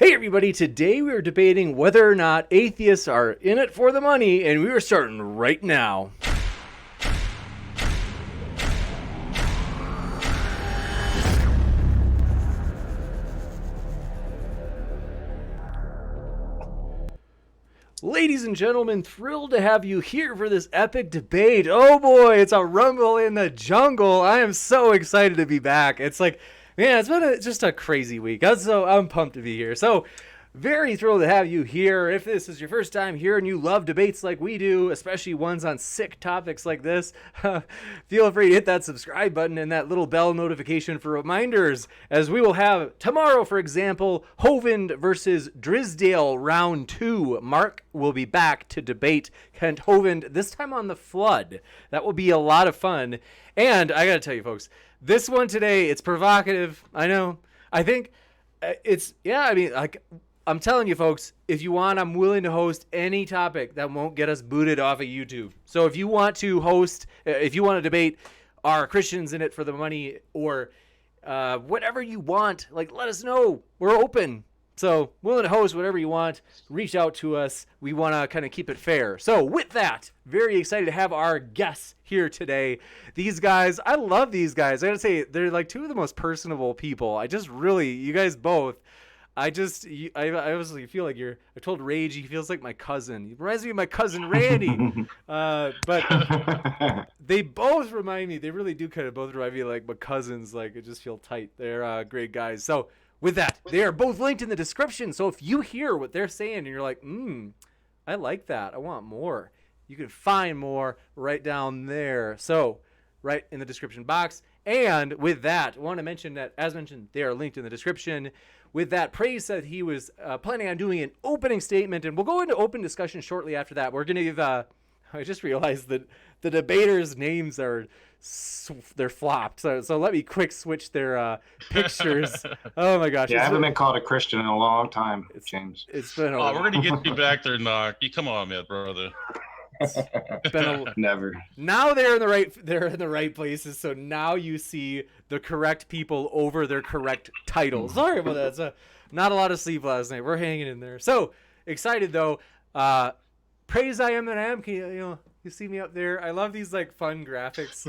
Hey everybody, today we are debating whether or not atheists are in it for the money, and we are starting right now. Ladies and gentlemen, thrilled to have you here for this epic debate. Oh boy, it's a rumble in the jungle. I am so excited to be back. It's like, man, it's been just a crazy week. I'm pumped to be here. So, very thrilled to have you here. If this is your first time here and you love debates like we do, especially ones on sick topics like this, feel free to hit that subscribe button and that little bell notification for reminders, as we will have tomorrow, for example, Hovind versus Drisdale round 2. Mark will be back to debate Kent Hovind, this time on the flood. That will be a lot of fun. And I gotta tell you folks, this one today, it's provocative. I know. I think I'm telling you folks, if you want, I'm willing to host any topic that won't get us booted off of YouTube. So if you want to host, if you want to debate, are Christians in it for the money, or whatever you want, like, let us know. We're open. So willing to host whatever you want. Reach out to us. We want to kind of keep it fair. So with that, very excited to have our guests here today. These guys, I love these guys. I gotta say, they're like two of the most personable people. I just really, you guys both. I honestly feel like I told Rage he feels like my cousin. He reminds me of my cousin Randy. But they both remind me, they really do kind of both remind me like my cousins. Like, I just feel tight. They're great guys. So with that, they are both linked in the description. So if you hear what they're saying and you're like, I like that, I want more, you can find more right down there. So right in the description box. And with that, I want to mention that, as mentioned, they are linked in the description. With that, Praise said he was planning on doing an opening statement, and we'll go into open discussion shortly after that. We're going to give, I just realized that the debaters' names they're flopped. So let me quick switch their pictures. Oh my gosh. Yeah, I haven't been called a Christian in a long time, James. It's been we're going to get you back there, Knock. You come on, man, brother. Never. Now they're in the right places, so now you see the correct people over their correct titles. Sorry about that. It's not a lot of sleep last night. We're hanging in there. So excited though. Praise I am that I am. Can you see me up there? I love these like fun graphics,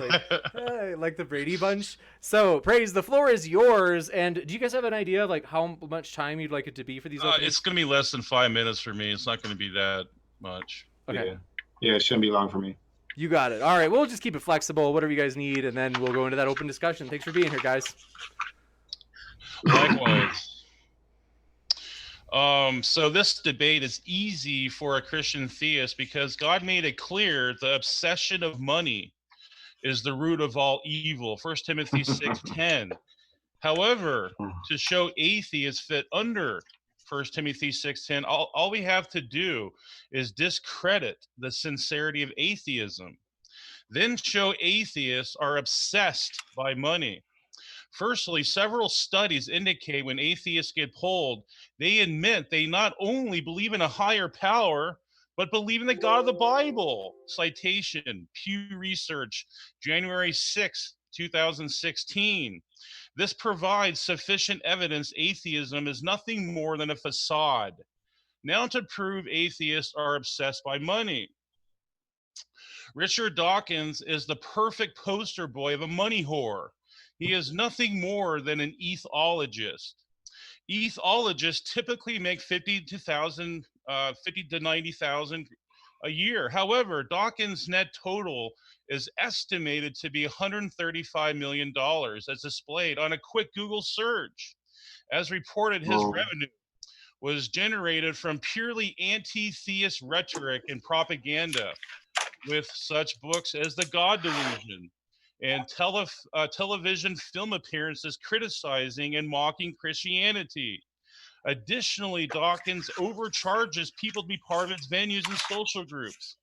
like the Brady Bunch. So Praise, the floor is yours. And do you guys have an idea of like how much time you'd like it to be for these? It's going to be less than 5 minutes for me. It's not going to be that much. Okay. Yeah, it shouldn't be long for me. You got it. All right, we'll just keep it flexible, whatever you guys need, and then we'll go into that open discussion. Thanks for being here, guys. Likewise. So this debate is easy for a Christian theist because God made it clear the obsession of money is the root of all evil. 1 Timothy 6:10. However, to show atheists fit under 1 Timothy 6:10, all we have to do is discredit the sincerity of atheism, then show atheists are obsessed by money. Firstly, several studies indicate when atheists get polled, they admit they not only believe in a higher power, but believe in the God of the Bible. Citation, Pew Research, January 6, 2016. This provides sufficient evidence atheism is nothing more than a facade. Now to prove atheists are obsessed by money. Richard Dawkins is the perfect poster boy of a money whore. He is nothing more than an ethologist. Ethologists typically make 50 to 90,000 a year. However, Dawkins' net total is estimated to be $135 million, as displayed on a quick Google search. As reported, his revenue was generated from purely anti-theist rhetoric and propaganda, with such books as The God Delusion and television film appearances criticizing and mocking Christianity. Additionally, Dawkins overcharges people to be part of its venues and social groups.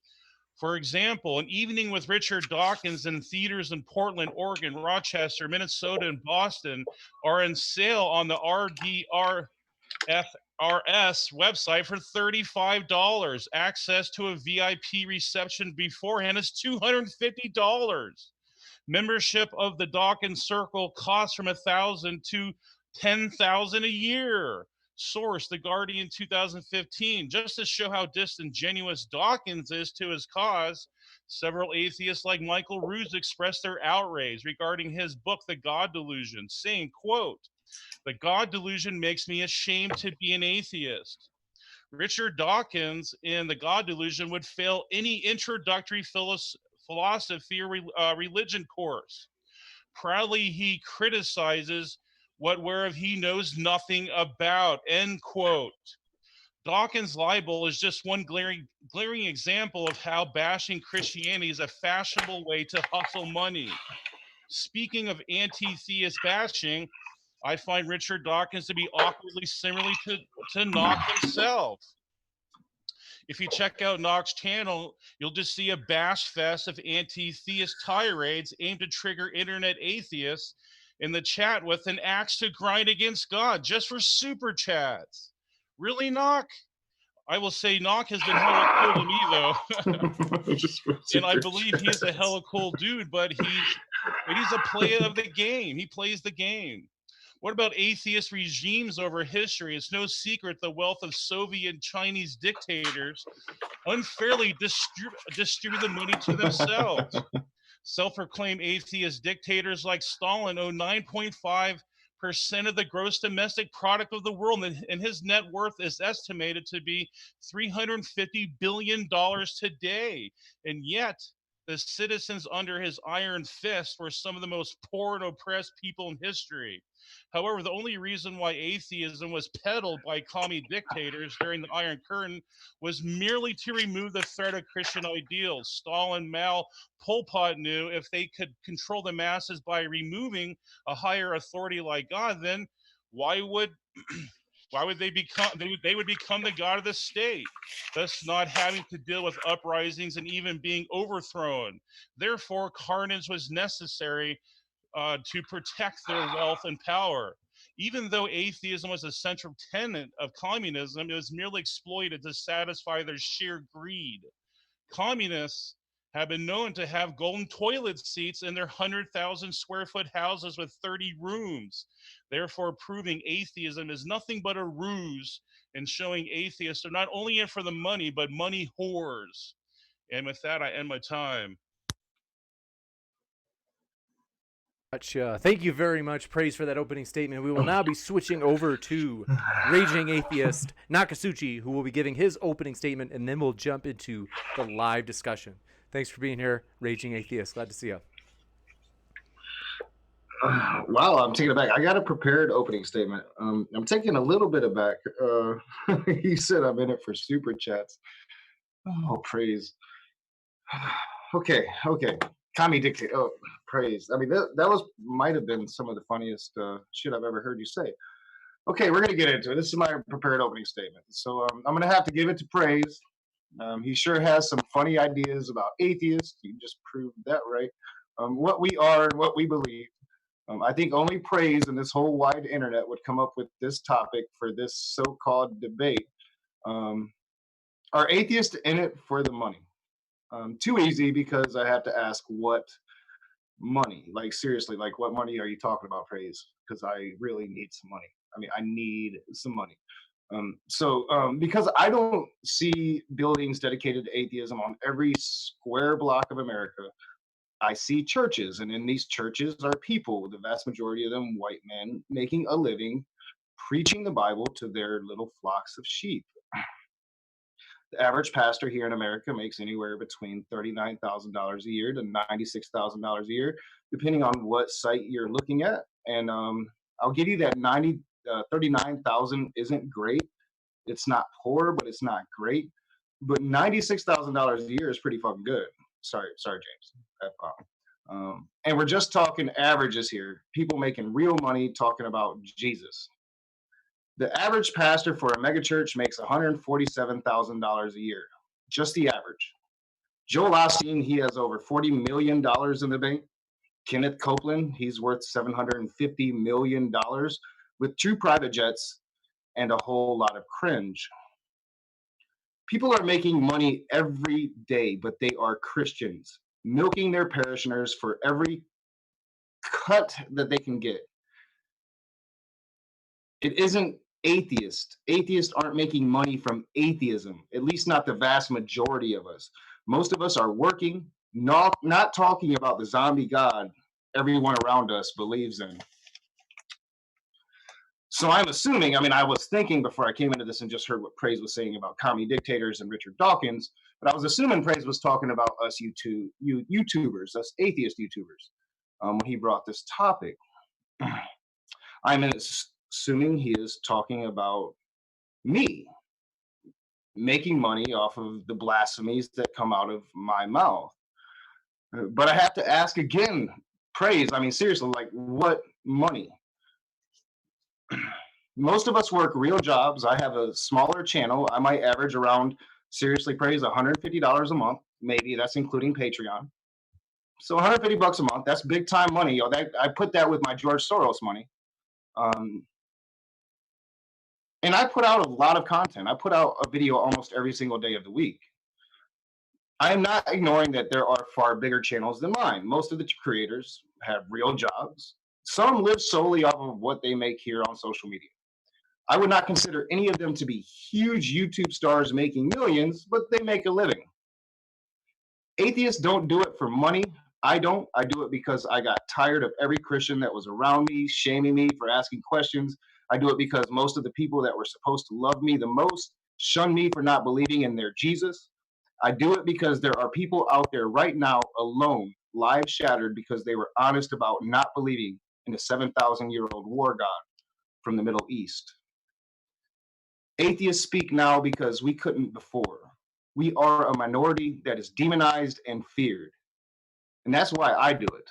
For example, An Evening with Richard Dawkins in theaters in Portland, Oregon, Rochester, Minnesota, and Boston are on sale on the RDRFRS website for $35. Access to a VIP reception beforehand is $250. Membership of the Dawkins Circle costs from $1,000 to $10,000 a year. Source, The Guardian 2015. Just to show how disingenuous Dawkins is to his cause, several atheists like Michael Ruse expressed their outrage regarding his book, The God Delusion, saying, quote, "The God Delusion makes me ashamed to be an atheist." Richard Dawkins in The God Delusion would fail any introductory philosophy or religion course. Proudly, he criticizes what whereof he knows nothing about, end quote. Dawkins' libel is just one glaring example of how bashing Christianity is a fashionable way to hustle money. Speaking of anti-theist bashing, I find Richard Dawkins to be awkwardly similar to Knock himself. If you check out Knock's channel, you'll just see a bash fest of anti-theist tirades aimed to trigger internet atheists in the chat with an axe to grind against God just for super chats. Really, Knock? I will say Knock has been hella cool to me, though. And I believe he's a hella cool dude, but he's a player of the game. He plays the game. What about atheist regimes over history? It's no secret the wealth of Soviet and Chinese dictators unfairly distribute the money to themselves. Self-proclaimed atheist dictators like Stalin own 9.5% of the gross domestic product of the world, and his net worth is estimated to be $350 billion today. And yet, the citizens under his iron fist were some of the most poor and oppressed people in history. However, the only reason why atheism was peddled by commie dictators during the Iron Curtain was merely to remove the threat of Christian ideals. Stalin, Mao, Pol Pot knew if they could control the masses by removing a higher authority like God, then why would they become they would become the god of the state, thus not having to deal with uprisings and even being overthrown. Therefore, carnage was necessary to protect their wealth and power. Even though atheism was a central tenet of communism, it was merely exploited to satisfy their sheer greed. Communists have been known to have golden toilet seats in their 100,000 square foot houses with 30 rooms, therefore proving atheism is nothing but a ruse and showing atheists are not only in for the money, but money whores. And with that, I end my time. Thank you very much, Praise, for that opening statement. We will now be switching over to Raging Atheist Nakasuchi, who will be giving his opening statement, and then we'll jump into the live discussion. Thanks for being here, Raging Atheist. Glad to see you. Wow, I'm taking it back. I got a prepared opening statement. I'm taking a little bit aback. He said I'm in it for super chats. Oh, praise. Okay. Commie dictator. Oh, praise. I mean, that might have been some of the funniest shit I've ever heard you say. Okay, we're gonna get into it. This is my prepared opening statement. So I'm gonna have to give it to Praise. He sure has some funny ideas about atheists. You just proved that right. What we are and what we believe. I think only Praise and this whole wide internet would come up with this topic for this so-called debate. Are atheists in it for the money? Too easy, because I have to ask what money. Like, seriously, like, what money are you talking about, Praise? Because I really need some money. I mean, I need some money. Because I don't see buildings dedicated to atheism on every square block of America, I see churches, and in these churches are people, the vast majority of them white men, making a living preaching the Bible to their little flocks of sheep. The average pastor here in America makes anywhere between $39,000 a year to $96,000 a year, depending on what site you're looking at. And I'll give you that 39,000 isn't great. It's not poor, but it's not great. But $96,000 a year is pretty fucking good. Sorry, James. And we're just talking averages here. People making real money talking about Jesus. The average pastor for a megachurch makes $147,000 a year, just the average. Joel Osteen, he has over $40 million in the bank. Kenneth Copeland, he's worth $750 million with 2 private jets and a whole lot of cringe. People are making money every day, but they are Christians, milking their parishioners for every cut that they can get. It isn't Atheists aren't making money from atheism, at least not the vast majority of us. Most of us are working, not talking about the zombie god everyone around us believes in. So I'm assuming, I mean, I was thinking before I came into this and just heard what Praise was saying about commie dictators and Richard Dawkins, but I was assuming Praise was talking about us YouTubers, us atheist YouTubers, when he brought this topic. I'm assuming he is talking about me making money off of the blasphemies that come out of my mouth. But I have to ask again, Praise, I mean, seriously, like, what money? Most of us work real jobs. I have a smaller channel. I might average around, seriously, Praise, $150 a month. Maybe that's including Patreon. So 150 bucks a month, that's big time money. I put that with my George Soros money. And I put out a lot of content. I put out a video almost every single day of the week. I am not ignoring that there are far bigger channels than mine. Most of the creators have real jobs. Some live solely off of what they make here on social media. I would not consider any of them to be huge YouTube stars making millions, but they make a living. Atheists don't do it for money. I don't. I do it because I got tired of every Christian that was around me shaming me for asking questions. I do it because most of the people that were supposed to love me the most shun me for not believing in their Jesus. I do it because there are people out there right now alone, lives shattered because they were honest about not believing in a 7,000-year-old war god from the Middle East. Atheists speak now because we couldn't before. We are a minority that is demonized and feared. And that's why I do it.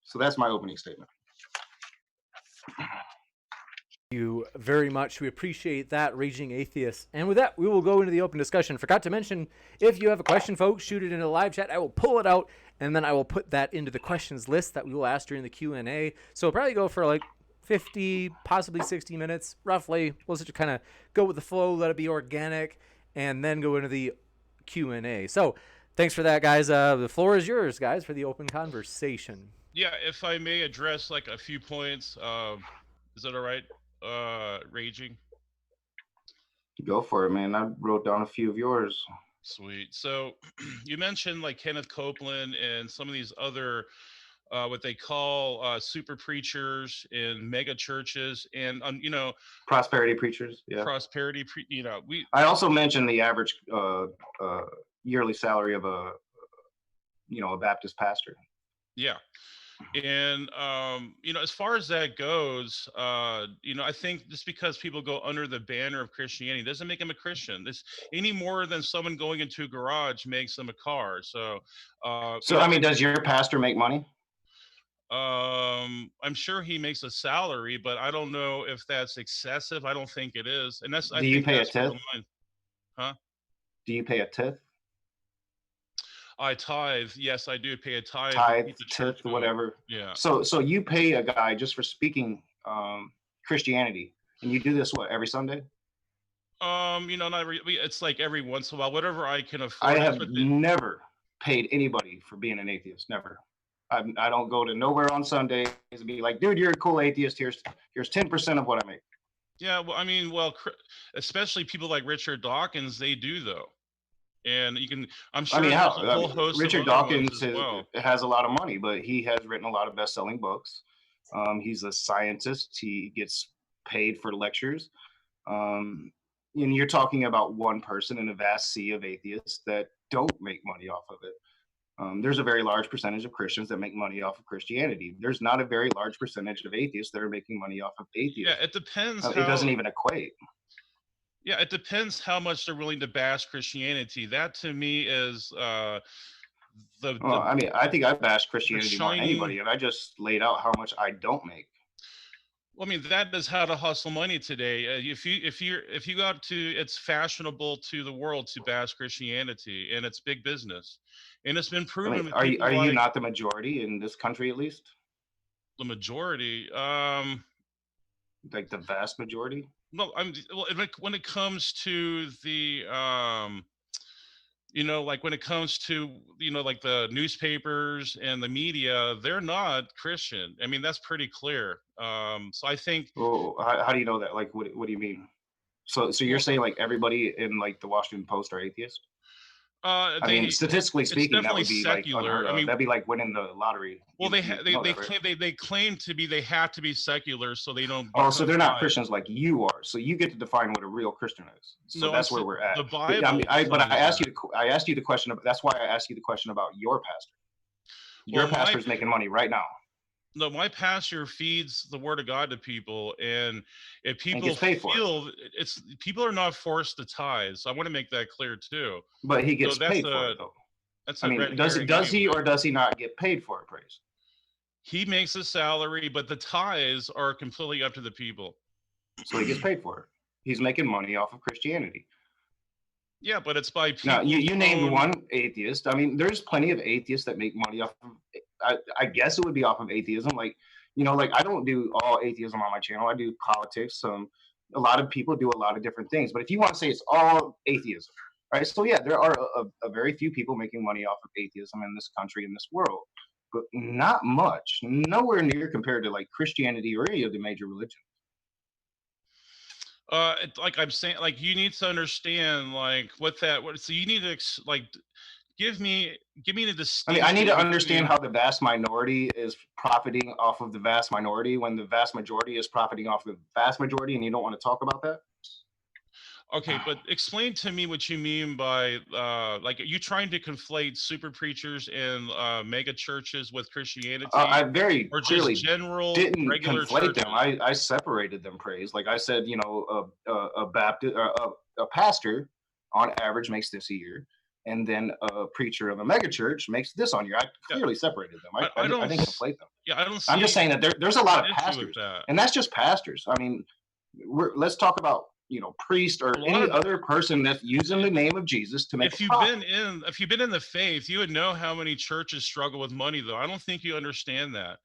So that's my opening statement. You very much. We appreciate that, Raging Atheist. And with that, we will go into the open discussion. Forgot to mention, if you have a question, folks, shoot it in the live chat. I will pull it out, and then I will put that into the questions list that we will ask during the Q&A. So we'll probably go for like 50, possibly 60 minutes, roughly. We'll just kind of go with the flow, let it be organic, and then go into the Q&A. So thanks for that, guys. The floor is yours, guys, for the open conversation. Yeah, if I may address like a few points, is that all right? Raging. Go for it, man. I wrote down a few of yours. Sweet. So you mentioned like Kenneth Copeland and some of these other what they call super preachers in mega churches and prosperity preachers. Yeah. Prosperity I also mentioned the average yearly salary of a Baptist pastor. Yeah. And as far as that goes, I think just because people go under the banner of Christianity doesn't make them a Christian. This any more than someone going into a garage makes them a car. So I mean, does your pastor make money? I'm sure he makes a salary, but I don't know if that's excessive. I don't think it is. And do you pay a tithe? Huh? Do you pay a tithe? I tithe. Yes, I do pay a tithe. Tithe, whatever. Yeah. So you pay a guy just for speaking Christianity, and you do this every Sunday? Not every. It's like every once in a while, whatever I can afford. I have never paid anybody for being an atheist. Never. I don't go to nowhere on Sundays and be like, dude, you're a cool atheist. Here's 10% of what I make. Yeah, well, I mean, especially people like Richard Dawkins, they do though. And I'm sure Richard Dawkins has a lot of money, but he has written a lot of best-selling books. He's a scientist. He gets paid for lectures. And you're talking about one person in a vast sea of atheists that don't make money off of it. There's a very large percentage of Christians that make money off of Christianity. There's not a very large percentage of atheists that are making money off of atheism. Yeah, it depends. It doesn't even equate. Yeah, it depends how much they're willing to bash Christianity. That to me is I think I bash Christianity more than anybody, and I just laid out how much I don't make. Well, I mean, that is how to hustle money today. If you go out to, it's fashionable to the world to bash Christianity, and it's big business, and it's been proven. Are you not the majority in this country, at least? The majority, like the vast majority. No, when it comes to the You know, like when it comes to, you know, like the newspapers and the media, they're not Christian. I mean, that's pretty clear. So I think, Well, how do you know that? Like, what do you mean? So you're well, saying like everybody in like the Washington Post are atheists? I mean, they, statistically it's speaking, that definitely would be like secular. unheard I of. mean, That'd be like winning the lottery. well, You know that, right? they claim to be, they have to be secular so they don't Oh, so become they're not biased. Christians like you are. So you get to define what a real Christian is. So No, I'm that's where we're at. the But I mean, Bible but I defines asked that. you I asked you the question. That's why I asked you the question about your pastor. Well, Your pastor's making money right now no, my pastor feeds the word of God to people, and if and people gets paid for it. feel it's, people are not forced to tithe. So I want to make that clear too. But he So gets paid for it though. that's I a mean, red herring does he anyway. or does he not get paid for it, Praise? He makes a salary, but the tithes are completely up to the people. So he gets paid for it. He's making money off of Christianity. Yeah, but it's by Now, people's you named own. one atheist. I mean, there's plenty of atheists that make money off of, I guess it would be off of atheism. Like, you know, like I don't do all atheism on my channel. I do politics. A lot of people do a lot of different things. But if you want to say it's all atheism, right? So, yeah, there are a very few people making money off of atheism in this country, in this world, but not much, nowhere near compared to like Christianity or any of the major religions. Like I'm saying, like you need to understand, like what that. What, so you need to like give me the I mean, I need distinction to understand between. how the vast minority is profiting off of the vast minority when the vast majority is profiting off the vast majority, and you don't want to talk about that. Okay, but explain to me what you mean by like, are you trying to conflate super preachers and mega churches with I Christianity, very or just clearly general didn't regular conflate them. churches? I separated them. Praise, like I said, you know, a Baptist, a pastor, on average makes this a year, and then a preacher of a megachurch makes this on year. I Yeah, clearly separated them. I I don't. didn't conflate them. Yeah, I don't I'm just see saying that there's a lot an of issue with pastors, that. and that's just pastors. I mean, let's talk about, you know, priest or A lot any of other person that's using the name of Jesus to make a profit. if you've been in the faith, you would know how many churches struggle with money, though. I don't think you understand that.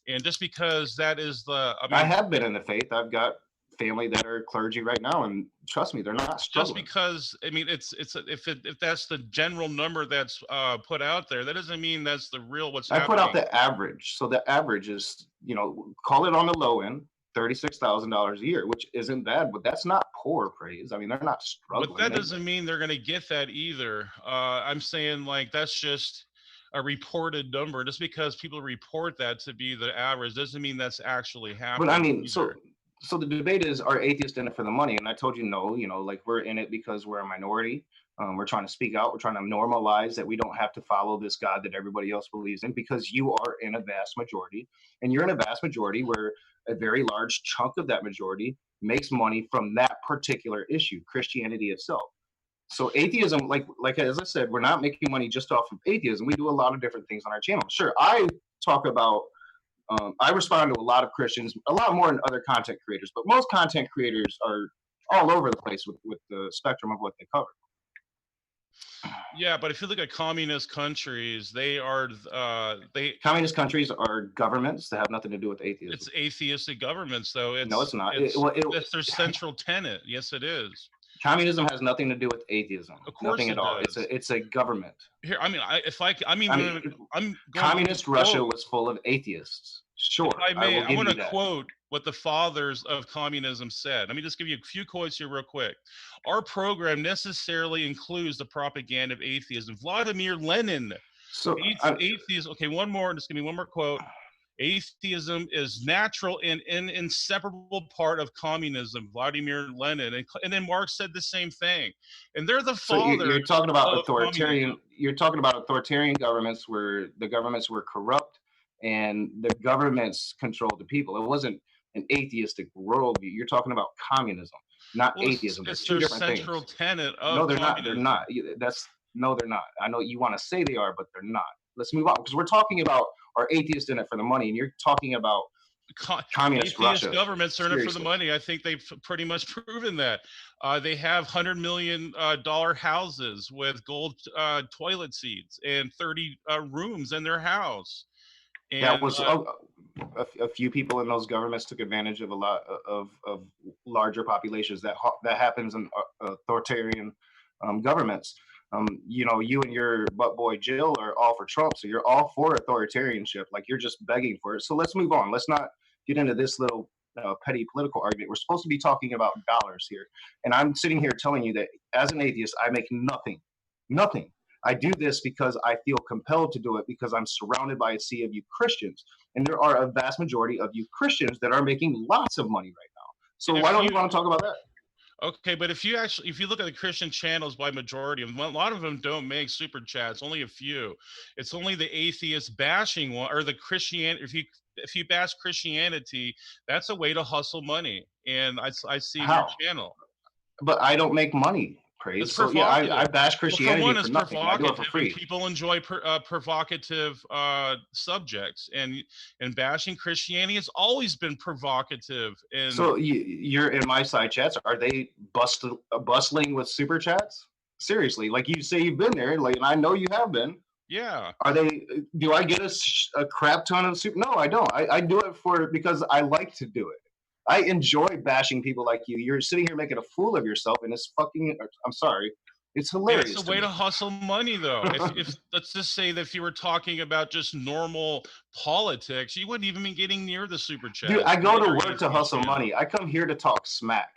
And just because that is the, I I mean, have been in the faith. I've got family that are clergy right now, and trust me, they're not just struggling. because, I mean, if that's the general number that's put out there, that doesn't mean that's the real what's I put out happening. the average, so the average is, you know, call it on the low end, $36,000 a year, which isn't bad, but that's not poor. Praise. I mean, they're not But struggling. that doesn't mean they're going to get that either. I'm saying, like, that's just a reported number. Just because people report that to be the average doesn't mean that's actually But I happening mean, either. so the debate is, are atheists in it for the money? And I told you no. You know, like we're in it because we're a minority. We're trying to speak out. We're trying to normalize that we don't have to follow this God that everybody else believes in, because you are in a vast majority, and you're in a vast majority where a very large chunk of that majority makes money from that particular issue, Christianity itself. So atheism, like as I said, we're not making money just off of atheism. We do a lot of different things on our channel. Sure, I talk about I respond to a lot of Christians, a lot more than other content creators, but most content creators are all over the place with the spectrum of what they cover. Yeah, but if you look at communist countries, they Communist countries are governments that have nothing to do with atheism. it's atheistic governments, though. No, it's not. It's their central tenet. Yes, it is. Communism has nothing to do with atheism. Of course, Nothing it at all. does. It's a government. Here, I mean, I mean, I'm going communist to Russia quote. was full of atheists. Sure, If I I may, will I give want you to that. quote what the fathers of communism said. Let me just give you a few quotes here, real quick. Our program necessarily includes the propaganda of atheism. Vladimir Lenin. So Atheism. Okay, one more. Just give me one more quote. Atheism is natural and an inseparable part of communism. Vladimir Lenin, and then Marx said the same thing. And they're the so you're fathers talking about of authoritarian. communism. You're talking about authoritarian governments where the governments were corrupt and the governments controlled the people. It wasn't an atheistic worldview. You're talking about communism, not Well, atheism. They're it's two their different central things. tenet No, of they're not. They're communism. not. That's no, they're not. I know you want to say they are, but they're not. Let's move on, because we're talking about, are atheists in it for the money, and you're talking about communist Atheist Russia. governments are in it for the Seriously. money. I think they've pretty much proven that. They have $100 million houses with gold toilet seats and 30 rooms in their house. That And was a few people in those governments took advantage of a lot of larger populations. That happens in authoritarian governments. You know, you and your butt boy Jill are all for Trump, so you're all for authoritarianship. Like you're just begging for it. So let's move on. Let's not get into this little petty political argument. We're supposed to be talking about dollars here, and I'm sitting here telling you that as an atheist, I make nothing, nothing. I do this because I feel compelled to do it because I'm surrounded by a sea of you Christians, and there are a vast majority of you Christians that are making lots of money right now. So why don't we want to talk about that? Okay, but if you look at the Christian channels by majority of them, a lot of them don't make super chats. Only a few. It's only the atheist bashing one or the Christianity. If you bash Christianity, that's a way to hustle money. And I see your channel. But I don't make money. Praise. It's so yeah, I bash Christianity well, for one, for nothing. I do it for free. And people enjoy provocative subjects, and bashing Christianity has always been provocative. And so you're in my side chats. Are they bustling with super chats? Seriously, like you say you've been there, like, and I know you have been. Yeah. Are they? Do I get a crap ton of super? No, I don't. I do it because I like to do it. I enjoy bashing people like you. You're sitting here making a fool of yourself, and it's fucking. I'm sorry. It's hilarious. It's a way to hustle money, though. if let's just say that if you were talking about just normal politics, you wouldn't even be getting near the super chat. Dude, I go to work to hustle money. I come here to talk smack.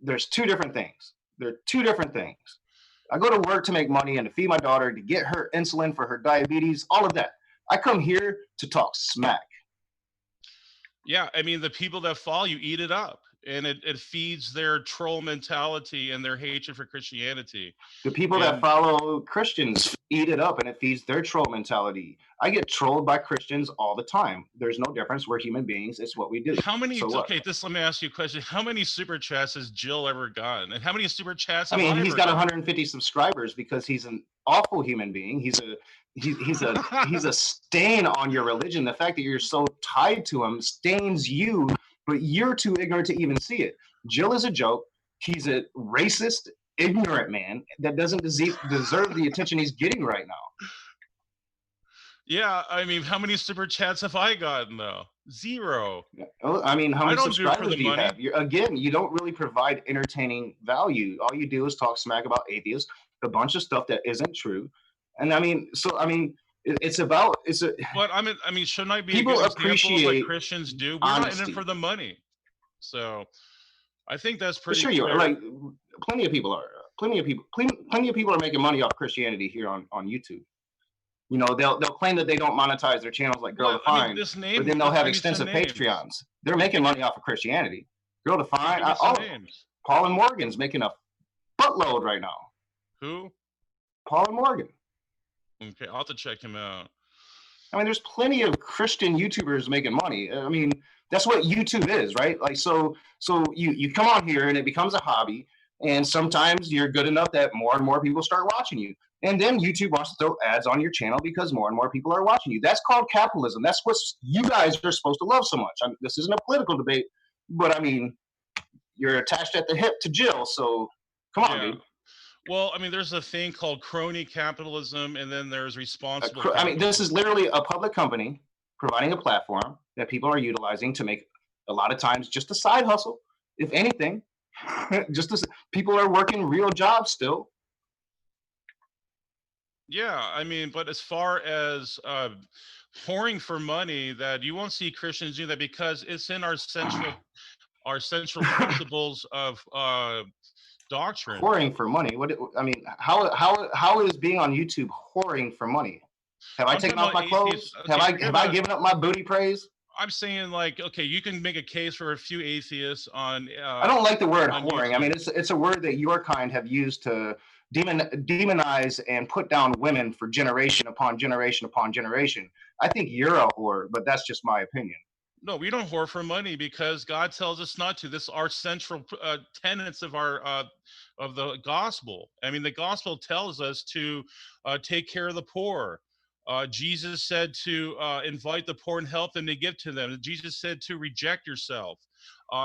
There's two different things. There are two different things. I go to work to make money and to feed my daughter, to get her insulin for her diabetes, all of that. I come here to talk smack. Yeah, I mean, the people that follow you eat it up, and it feeds their troll mentality and their hatred for Christianity. The people that follow Christians eat it up, and it feeds their troll mentality. I get trolled by Christians all the time. There's no difference. We're human beings. It's what we do. How many? Okay, let me ask you a question. How many super chats has Jill ever gotten? And how many super chats? He's got 150 subscribers because he's an awful human being. He's a stain on your religion. The fact that you're so tied to him stains you, but you're too ignorant to even see it. Jill is a joke. He's a racist, ignorant man that doesn't deserve the attention he's getting right now. Yeah, I mean, how many super chats have I gotten though? 0. I mean, how many subscribers do you have? Again, you don't really provide entertaining value. All you do is talk smack about atheists, a bunch of stuff that isn't true. And I mean, it's about. But I mean, shouldn't I be people a good appreciate of what Christians do? We're honesty. not in it for the money, so I think that's pretty. Sure, you're like plenty of people are. Plenty of people are making money off Christianity here on YouTube. You know, they'll claim that they don't monetize their channels like Girl Defined, but then they'll have extensive Patreons. They're making money off of Christianity. Girl Defined, Paul and Morgan's making a buttload right now. Who? Paul and Morgan. Okay, I'll have to check him out. I mean, there's plenty of Christian YouTubers making money. I mean, that's what YouTube is, right? Like, so you come on here and it becomes a hobby, and sometimes you're good enough that more and more people start watching you. And then YouTube wants to throw ads on your channel because more and more people are watching you. That's called capitalism. That's what you guys are supposed to love so much. This isn't a political debate, but I mean, you're attached at the hip to Jill, so come on, dude. Well, I mean, there's a thing called crony capitalism, and then there's responsible I mean, this is literally a public company providing a platform that people are utilizing to make, a lot of times, just a side hustle, if anything. People are working real jobs still. Yeah, I mean, but as far as whoring for money, that you won't see Christians do that because it's in our central principles of doctrine. Whoring for money? How is being on YouTube whoring for money? Have I taken off my clothes? Okay, have I given up my booty praise? I'm saying, like, okay, you can make a case for a few atheists on. I don't like the word whoring. YouTube. I mean, it's a word that your kind have used to demonize and put down women for generation upon generation upon generation. I think you're a whore, but that's just my opinion. No, we don't whore for money because God tells us not to. This is our central tenets of our of the gospel. I mean, the gospel tells us to take care of the poor. Jesus said to invite the poor and help them to give to them. Jesus said to reject yourself.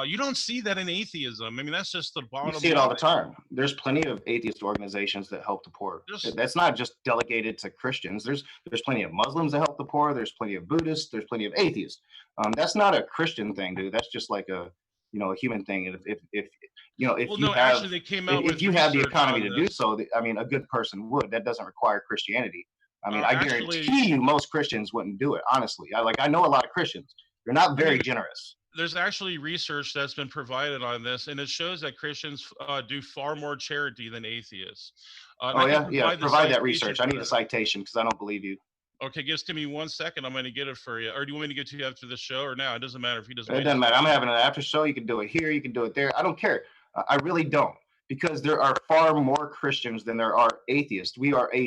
You don't see that in atheism. I mean, that's just the bottom line. You see it all the time. There's plenty of atheist organizations that help the poor. That's not just delegated to Christians. There's plenty of Muslims that help the poor. There's plenty of Buddhists. There's plenty of atheists. That's not a Christian thing, dude. That's just like a human thing. And if Well, no, actually, they came out with if you have the research economy on to do this. so, I mean, a good person would. That doesn't require Christianity. I mean, I Actually, guarantee you most Christians wouldn't do it, honestly. I know a lot of Christians. They're not very generous. There's actually research that's been provided on this, and it shows that Christians do far more charity than atheists. Oh, yeah. Provide that citation research. I for need a that. citation because I don't believe you. Okay, just give me 1 second. I'm going to get it for you. Or do you want me to get to you after the show or now? It doesn't matter if he doesn't. It doesn't matter. I'm having an after show. You can do it here. You can do it there. I don't care. I really don't, because there are far more Christians than there are atheists. We are a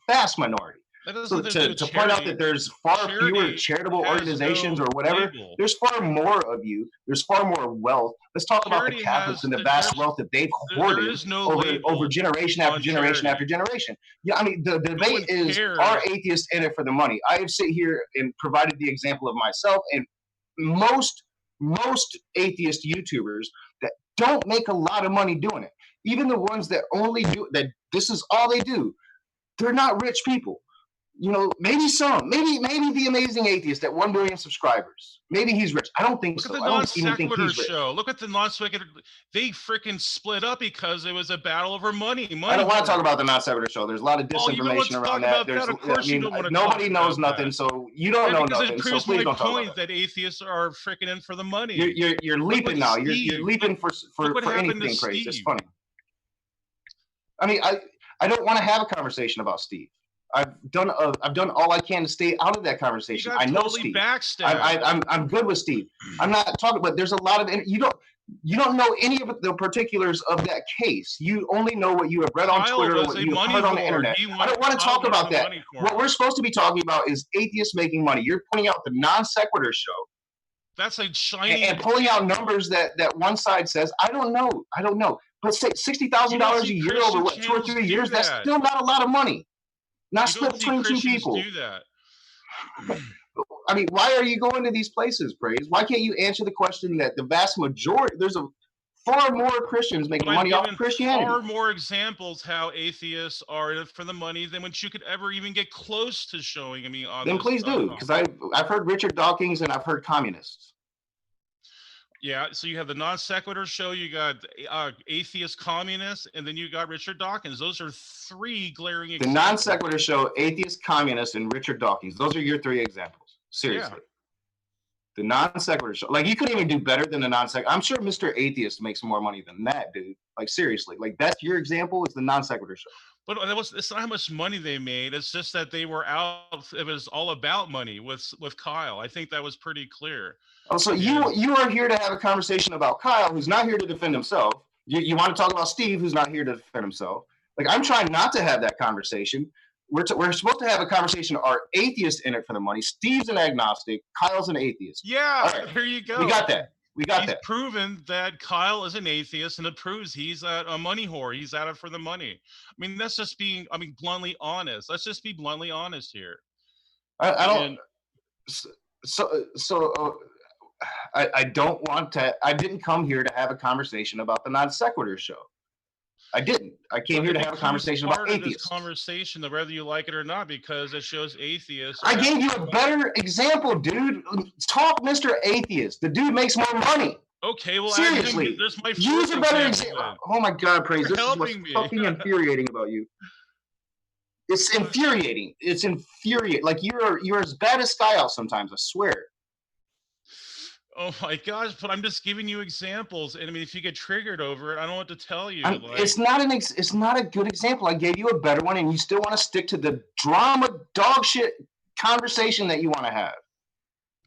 vast minority. So to point out that there's far fewer charitable organizations or whatever, there's far more of you. There's far more wealth. Let's talk about the Catholics and the vast wealth that they've hoarded over generation after generation after generation. Yeah, I mean, the debate is, are atheists in it for the money? I have sit here and provided the example of myself and most atheist YouTubers that don't make a lot of money doing it. Even the ones that only do that, this is all they do. They're not rich people. Maybe the amazing atheist at 1 billion subscribers. Maybe he's rich. I don't think so. I don't even think he's rich. Look at the non sequitur. They freaking split up because it was a battle over money. I don't want to talk about the non sequitur show. There's a lot of disinformation around that. Nobody knows nothing, so you don't know nothing. It proves so please my don't talk point about that atheists are freaking in for the money. You're leaping now. You're leaping for anything, Praise. It's funny. I mean, I don't want to have a conversation about Steve. I've done all I can to stay out of that conversation. I know Steve. I'm good with Steve. I'm not talking, but there's a lot of you don't know any of the particulars of that case. You only know what you have read on Twitter or what you have heard on the internet. I don't want to talk about that. What we're supposed to be talking about is atheists making money. You're pointing out the non sequitur show. That's a shiny and pulling out numbers that one side says. I don't know. But say $60,000 a year over 2 or 3 years. That's still not a lot of money. Not split between two people. Do that. I mean, why are you going to these places, Praise? Why can't you answer the question that the vast majority, there's a far more Christians making money off of Christianity. Far more examples how atheists are in it for the money than what you could ever even get close to showing me on. Then please do, because I've heard Richard Dawkins and I've heard communists. Yeah, so you have the non sequitur show, you got atheist communists, and then you got Richard Dawkins. Those are 3 glaring examples. The non sequitur show, atheist communists, and Richard Dawkins. Those are your 3 examples. Seriously. Yeah. The non sequitur show. Like, you couldn't even do better than the non sequitur. I'm sure Mr. Atheist makes more money than that, dude. Like, seriously. Like, that's your example, is the non sequitur show. But it's not how much money they made. It's just that they were out. It was all about money with Kyle. I think that was pretty clear. Oh, so you are here to have a conversation about Kyle, who's not here to defend himself. You want to talk about Steve, who's not here to defend himself. Like, I'm trying not to have that conversation. We're supposed to have a conversation. Are atheists in it for the money? Steve's an agnostic. Kyle's an atheist. Yeah, right. There you go. We got that. He's proven that Kyle is an atheist, and it proves he's a money whore. He's at it for the money. I mean, that's just being, bluntly honest. Let's just be bluntly honest here. I don't want to. I didn't come here to have a conversation about the non sequitur show. I didn't. I came here to have a conversation about atheists. Conversation, whether you like it or not, because it shows atheists. I gave you a better example, dude. Talk, Mr. Atheist. The dude makes more money. Okay, well, seriously, use a better example. Oh my God, Praise! This is what's fucking infuriating about you. It's infuriating. It's infuriating. Like, you're as bad as Sky Out sometimes. I swear. Oh my gosh! But I'm just giving you examples, and if you get triggered over it, I don't know what to tell you. It's not a good example. I gave you a better one, and you still want to stick to the drama dog shit conversation that you want to have.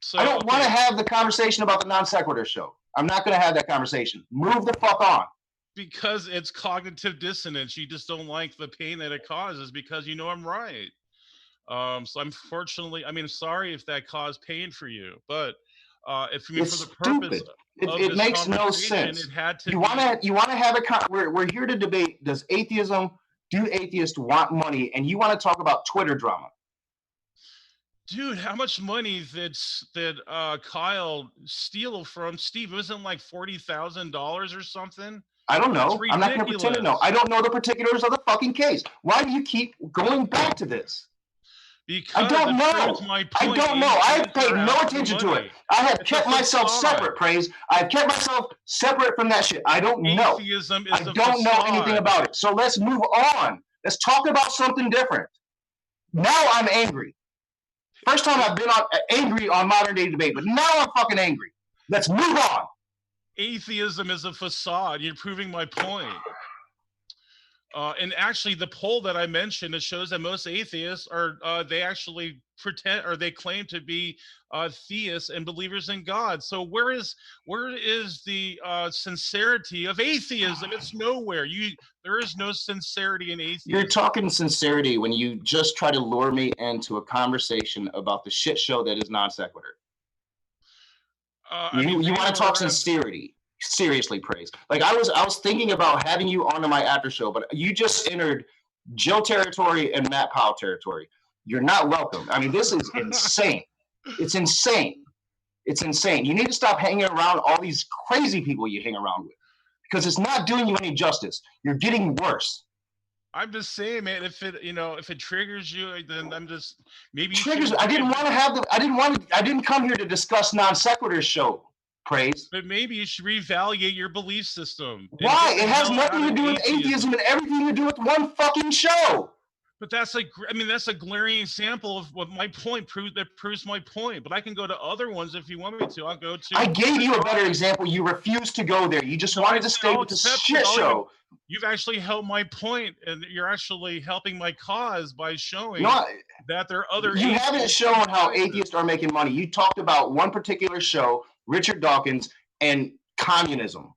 So, I don't want to have the conversation about the non sequitur show. I'm not going to have that conversation. Move the fuck on. Because it's cognitive dissonance. You just don't like the pain that it causes because you know I'm right. So unfortunately, sorry if that caused pain for you, but. If for the purpose it makes no sense. It had to. You want to have we're here to debate. Do atheists want money? And you want to talk about Twitter drama? Dude, how much money did Kyle steal from Steve? It wasn't like $40,000 or something. I don't know. I'm not going to pretend to know. I don't know the particulars of the fucking case. Why do you keep going back to this? Because I don't it proves know. my I point. don't know. I Atheists paid are no out for attention to it. money. I have It's a kept myself facade. separate, Praise. I've kept myself separate from that shit. I don't know. Atheism I is a don't know anything facade. about it. So let's move on. Let's talk about something different. Now I'm angry. First time I've been angry on modern day debate, but now I'm fucking angry. Let's move on. Atheism is a facade. You're proving my point. And actually, the poll that I mentioned, it shows that most atheists are they actually pretend or they claim to be theists and believers in God. So where is the sincerity of atheism? It's nowhere. There is no sincerity in atheism. You're talking sincerity when you just try to lure me into a conversation about the shit show that is non sequitur. You want to talk sincerity? Seriously, Praise. Like I was thinking about having you onto my after show, but you just entered Jill territory and Matt Powell territory. You're not welcome. I mean, this is insane. It's insane. It's insane. You need to stop hanging around all these crazy people you hang around with because it's not doing you any justice. You're getting worse. I'm just saying, man. If it triggers you, then I'm just maybe triggers. I didn't come here to discuss non sequitur show. Praise. But maybe you should reevaluate your belief system. Why? It has nothing to do with atheism and everything to do with one fucking show. But that's a glaring example of what my point proves my point. But I can go to other ones if you want me to. I'll go to. I gave you a better example. You refused to go there. You just wanted to stay with the shit show. You've actually held my point, and you're actually helping my cause by showing that there are other. You haven't shown how atheists are making money. You talked about one particular show, Richard Dawkins, and communism.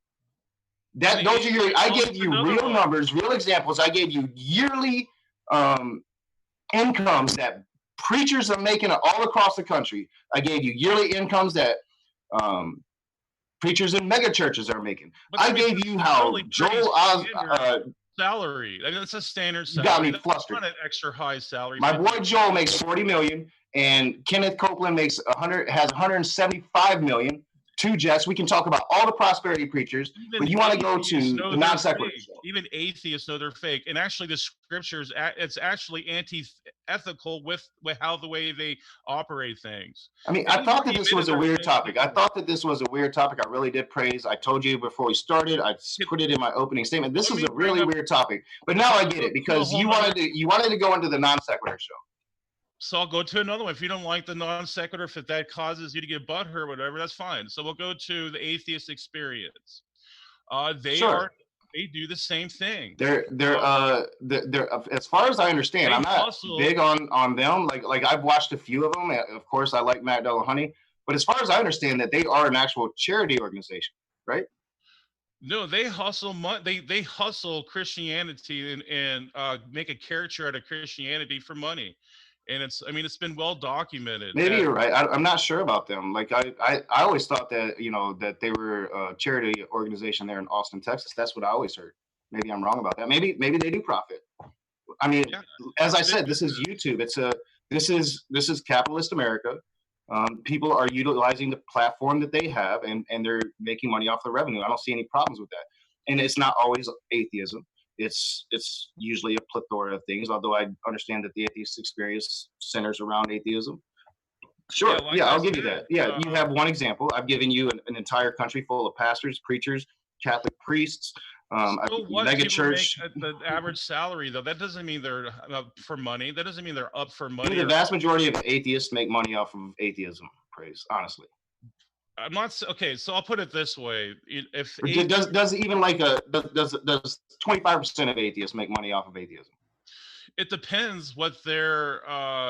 Those are your. I gave you real numbers, real examples. I gave you yearly incomes that preachers are making all across the country. I gave you yearly incomes that preachers in mega churches are making. I gave you how Joel salary. I mean, that's a standard salary. You got me flustered. Not an extra high salary. My boy Joel makes $40 million, and Kenneth Copeland has 175 million. 2 jets. We can talk about all the prosperity preachers, but you want to go to the non sequitur. Even atheists know they're fake, and actually, the scriptures it's actually anti-ethical with how the way they operate things. I mean, I thought that this was a weird topic. I really did, Praise. I told you before we started. I put it in my opening statement. This is a really weird topic, but now I get it because you wanted to go into the non sequitur show. So I'll go to another one. If you don't like the non sequitur, if that causes you to get butthurt or whatever, that's fine. So we'll go to the atheist experience. They do the same thing. They're as far as I understand, I'm not big on them. Like I've watched a few of them. Of course, I like Matt Dillahunty, but as far as I understand, that they are an actual charity organization, right? No, they hustle. They hustle Christianity and make a caricature out of Christianity for money. And it's been well documented. Maybe you're right. I'm not sure about them. Like I always thought that, that they were a charity organization there in Austin, Texas. That's what I always heard. Maybe I'm wrong about that. Maybe they do profit. I mean, as I said, this is YouTube. This is capitalist America. People are utilizing the platform that they have and they're making money off the revenue. I don't see any problems with that. And it's not always atheism. It's usually a plethora of things, although I understand that the atheist experience centers around atheism. Sure. I'll give you that. Yeah, you have one example. I've given you an entire country full of pastors, preachers, Catholic priests, mega church. The average salary, though, that doesn't mean they're up for money. That doesn't mean they're up for money. The vast majority of atheists make money off of atheism, Praise, honestly. I'm not okay. So I'll put it this way: does 25% of atheists make money off of atheism? It depends what their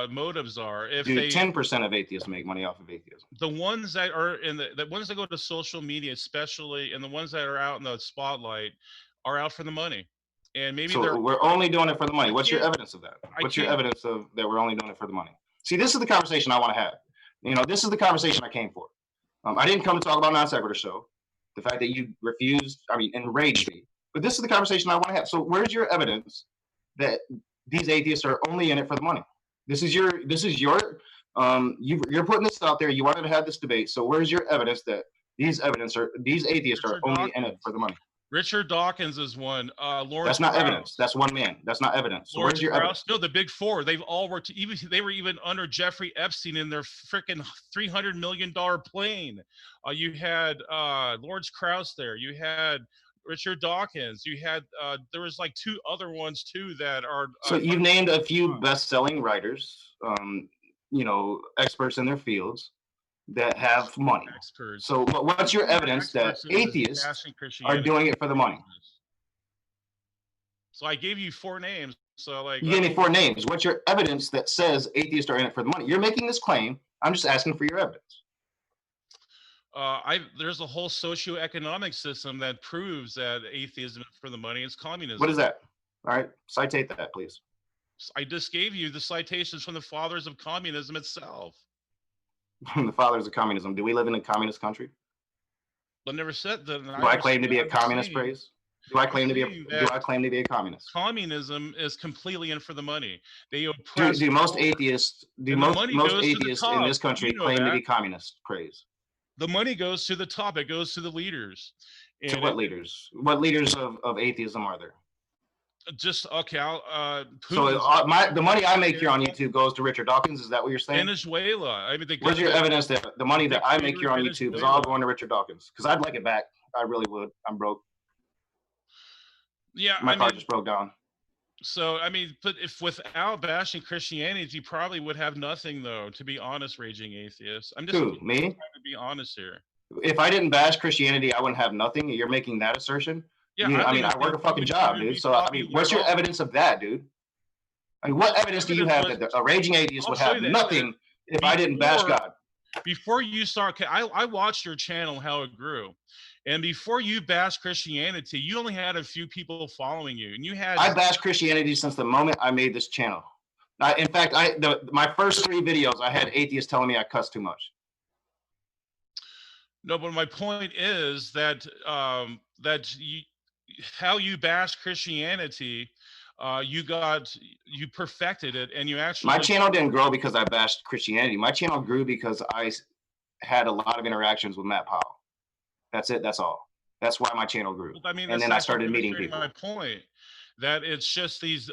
motives are. If 10% of atheists make money off of atheism. The ones that are the ones that go to social media, especially, and the ones that are out in the spotlight, are out for the money. And maybe we're only doing it for the money. What's your evidence of that? What's your evidence of that we're only doing it for the money? See, this is the conversation I want to have. This is the conversation I came for. I didn't come to talk about non sequitur show. The fact that you enraged me. But this is the conversation I want to have. So where's your evidence that these atheists are only in it for the money? You're putting this out there. You wanted to have this debate. So where's your evidence that these atheists are only in it for the money? Richard Dawkins is one. Lawrence That's not Krauss. evidence. That's one man. That's not evidence. So Lawrence where's your Krauss. evidence? No, the big four. They've all worked. Even they were even under Jeffrey Epstein in their freaking $300 million plane. You had Lawrence Krauss there. You had Richard Dawkins. You had there was like two other ones too that are. So you've named a few best-selling writers, you know, experts in their fields that have money. Experts. So what's your evidence that atheists are doing it for the money? So I gave you 4 names. So like you gave me 4 names. What's your evidence that says atheists are in it for the money? You're making this claim. I'm just asking for your evidence. There's a whole socioeconomic system that proves that atheism is for the money. It's communism. What is that? All right, citate that, please. I just gave you the citations from the fathers of communism itself. The fathers of communism. Do we live in a communist country? I never said that. Do I claim to be a communist, praise? Do I claim to be a communist? Communism is completely in for the money. They oppress. Do most atheists in this country claim to be communist, praise? The money goes to the top. It goes to the leaders. To what leaders? What leaders of atheism are there? Just okay. So the money I make here on YouTube goes to Richard Dawkins. Is that what you're saying? Venezuela. I mean, where's your evidence that the money that I make here on YouTube is all going to Richard Dawkins? Because I'd like it back. I really would. I'm broke. Yeah, my car just broke down. So I mean, but if without bashing Christianity, you probably would have nothing, though. To be honest, raging atheist. I'm just trying to be honest here. If I didn't bash Christianity, I wouldn't have nothing. You're making that assertion. Yeah, I mean, I work a fucking job, dude. So I mean, what's your evidence of that, dude? I mean, what evidence do you have that a raging atheist would have nothing if I didn't bash God? Before you start, I watched your channel, how it grew. And before you bashed Christianity, you only had a few people following you, and you had. I bashed Christianity since the moment I made this channel. In fact, my first 3 videos, I had atheists telling me I cuss too much. No, but my point is that how you bashed Christianity, you perfected it, and you actually. My channel didn't grow because I bashed Christianity. My channel grew because I had a lot of interactions with Matt Powell. That's it. That's all. That's why my channel grew. I mean, and then I started meeting people. My point that it's just these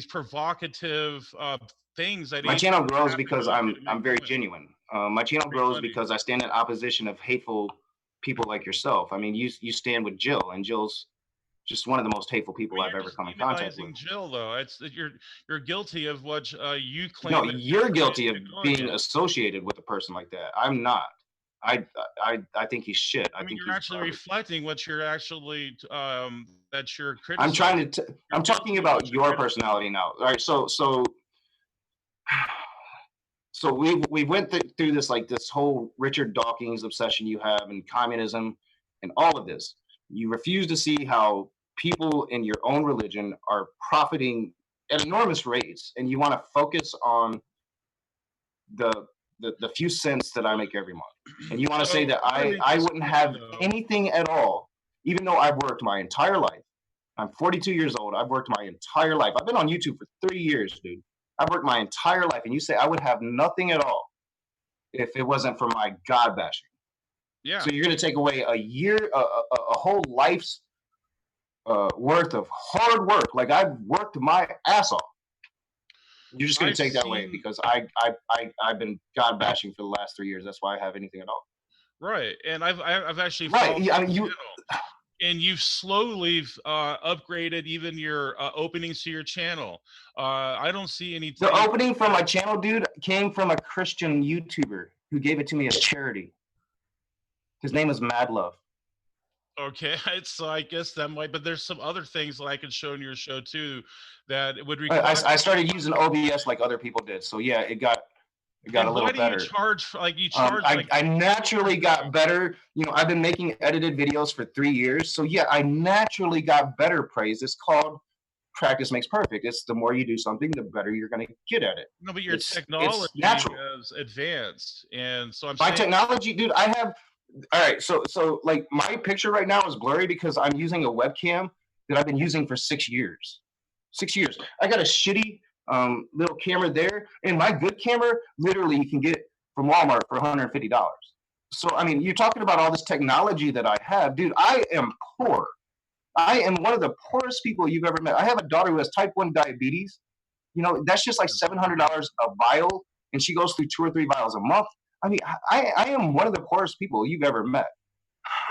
provocative things that my channel grows because I'm very genuine. My channel grows because I stand in opposition of hateful people like yourself. I mean, you stand with Jill, and Jill's just one of the most hateful people I've ever come in contact with. Jill, though, it's you're guilty of what you claim. No, you're guilty of being associated with a person like that. I'm not. I think he's shit. I think you're actually reflecting what you're actually that you're criticizing. I'm talking about your personality now. All right, so we went through this, like, this whole Richard Dawkins obsession you have, and communism and all of this. You refuse to see how people in your own religion are profiting at enormous rates, and you want to focus on the few cents that I make every month. And you want to say that I wouldn't have anything at all, even though I've worked my entire life. I'm 42 years old. I've worked my entire life. I've been on YouTube for 3 years, dude. I've worked my entire life. And you say I would have nothing at all if it wasn't for my God bashing. Yeah. So you're going to take away a year, a whole life's worth of hard work. Like, I've worked my ass off. You're just going to take that away because I've been God bashing for the last 3 years. That's why I have anything at all. Right, and I've actually I mean, and you've slowly upgraded even your openings to your channel. I don't see any. The opening for my channel, dude, came from a Christian YouTuber who gave it to me as charity. His name is Mad Love. Okay, so I guess that might, but there's some other things that I could show in your show too that would require. I started using OBS like other people did, so yeah, it got a little better. You charge you charge? I naturally got better. You know, I've been making edited videos for 3 years, so yeah, I naturally got better. Praise. It's called practice makes perfect. It's the more you do something, the better you're going to get at it. No, but your technology is advanced, and so my technology, dude. I have. All right, so like my picture right now is blurry because I'm using a webcam that I've been using for 6 years. 6 years. I got a shitty little camera there, and my good camera, literally, you can get it from Walmart for $150. So I mean, you're talking about all this technology that I have, dude. I am poor. I am one of the poorest people you've ever met. I have a daughter who has type 1 diabetes. You know, that's just like $700 a vial, and she goes through 2 or 3 vials a month. I mean, I am one of the poorest people you've ever met.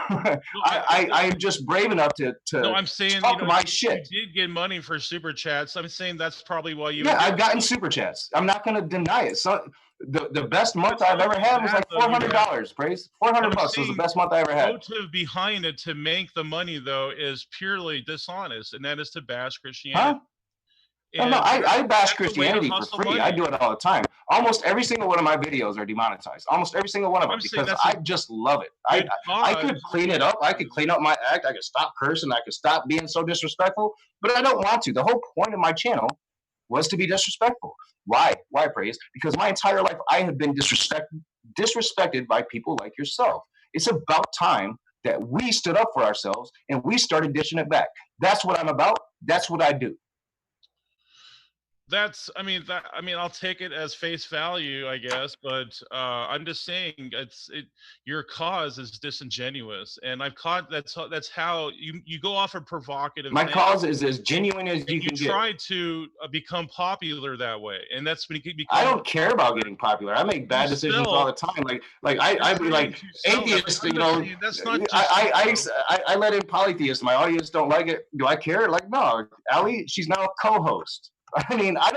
No, I am just brave enough to no, I'm saying, talk my shit. you did get money for super chats. I'm saying that's probably why you. Yeah, I've gotten super chats. I'm not going to deny it. So the best month I've ever had was like $400. Praise $400 was the best month I ever had. Motive behind it to make the money though is purely dishonest, and that is to bash Christianity. Huh? No, I bash Christianity for free. Money. I do it all the time. Almost every single one of my videos are demonetized. Almost every single one of them, because I just love it. I could clean it up. I could clean up my act. I could stop cursing. I could stop being so disrespectful. But I don't want to. The whole point of my channel was to be disrespectful. Why? Why, Praise? Because my entire life I have been disrespected by people like yourself. It's about time that we stood up for ourselves and we started dishing it back. That's what I'm about. That's what I do. I mean, I'll take it as face value, I guess, but I'm just saying your cause is disingenuous, and I've caught that's how you go off a provocative. My cause is as genuine as you can get. You try to become popular that way, and that's when you become. I don't care about getting popular. I make bad decisions all the time. I'd be like atheist, you know. That's not. I let in polytheists. My audience don't like it. Do I care? Like, no, Allie, she's now a co-host. I mean, I